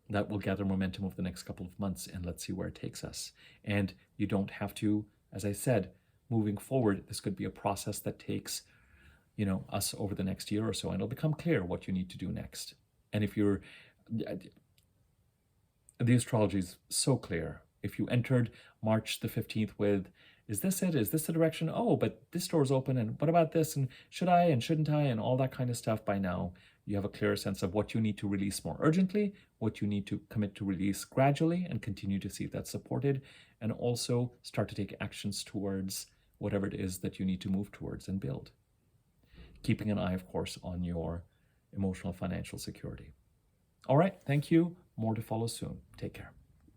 that will gather momentum over the next couple of months, and let's see where it takes us. And you don't have to, as I said, moving forward, this could be a process that takes, us over the next year or so, and it'll become clear what you need to do next. And if you're, the astrology is so clear. If you entered March the 15th with, is this it? Is this the direction? Oh, but this door's open, and what about this? And should I and shouldn't I? And all that kind of stuff. By now, you have a clearer sense of what you need to release more urgently, what you need to commit to release gradually, and continue to see if that's supported, and also start to take actions towards whatever it is that you need to move towards and build. Keeping an eye, of course, on your emotional financial security. All right, thank you. More to follow soon. Take care.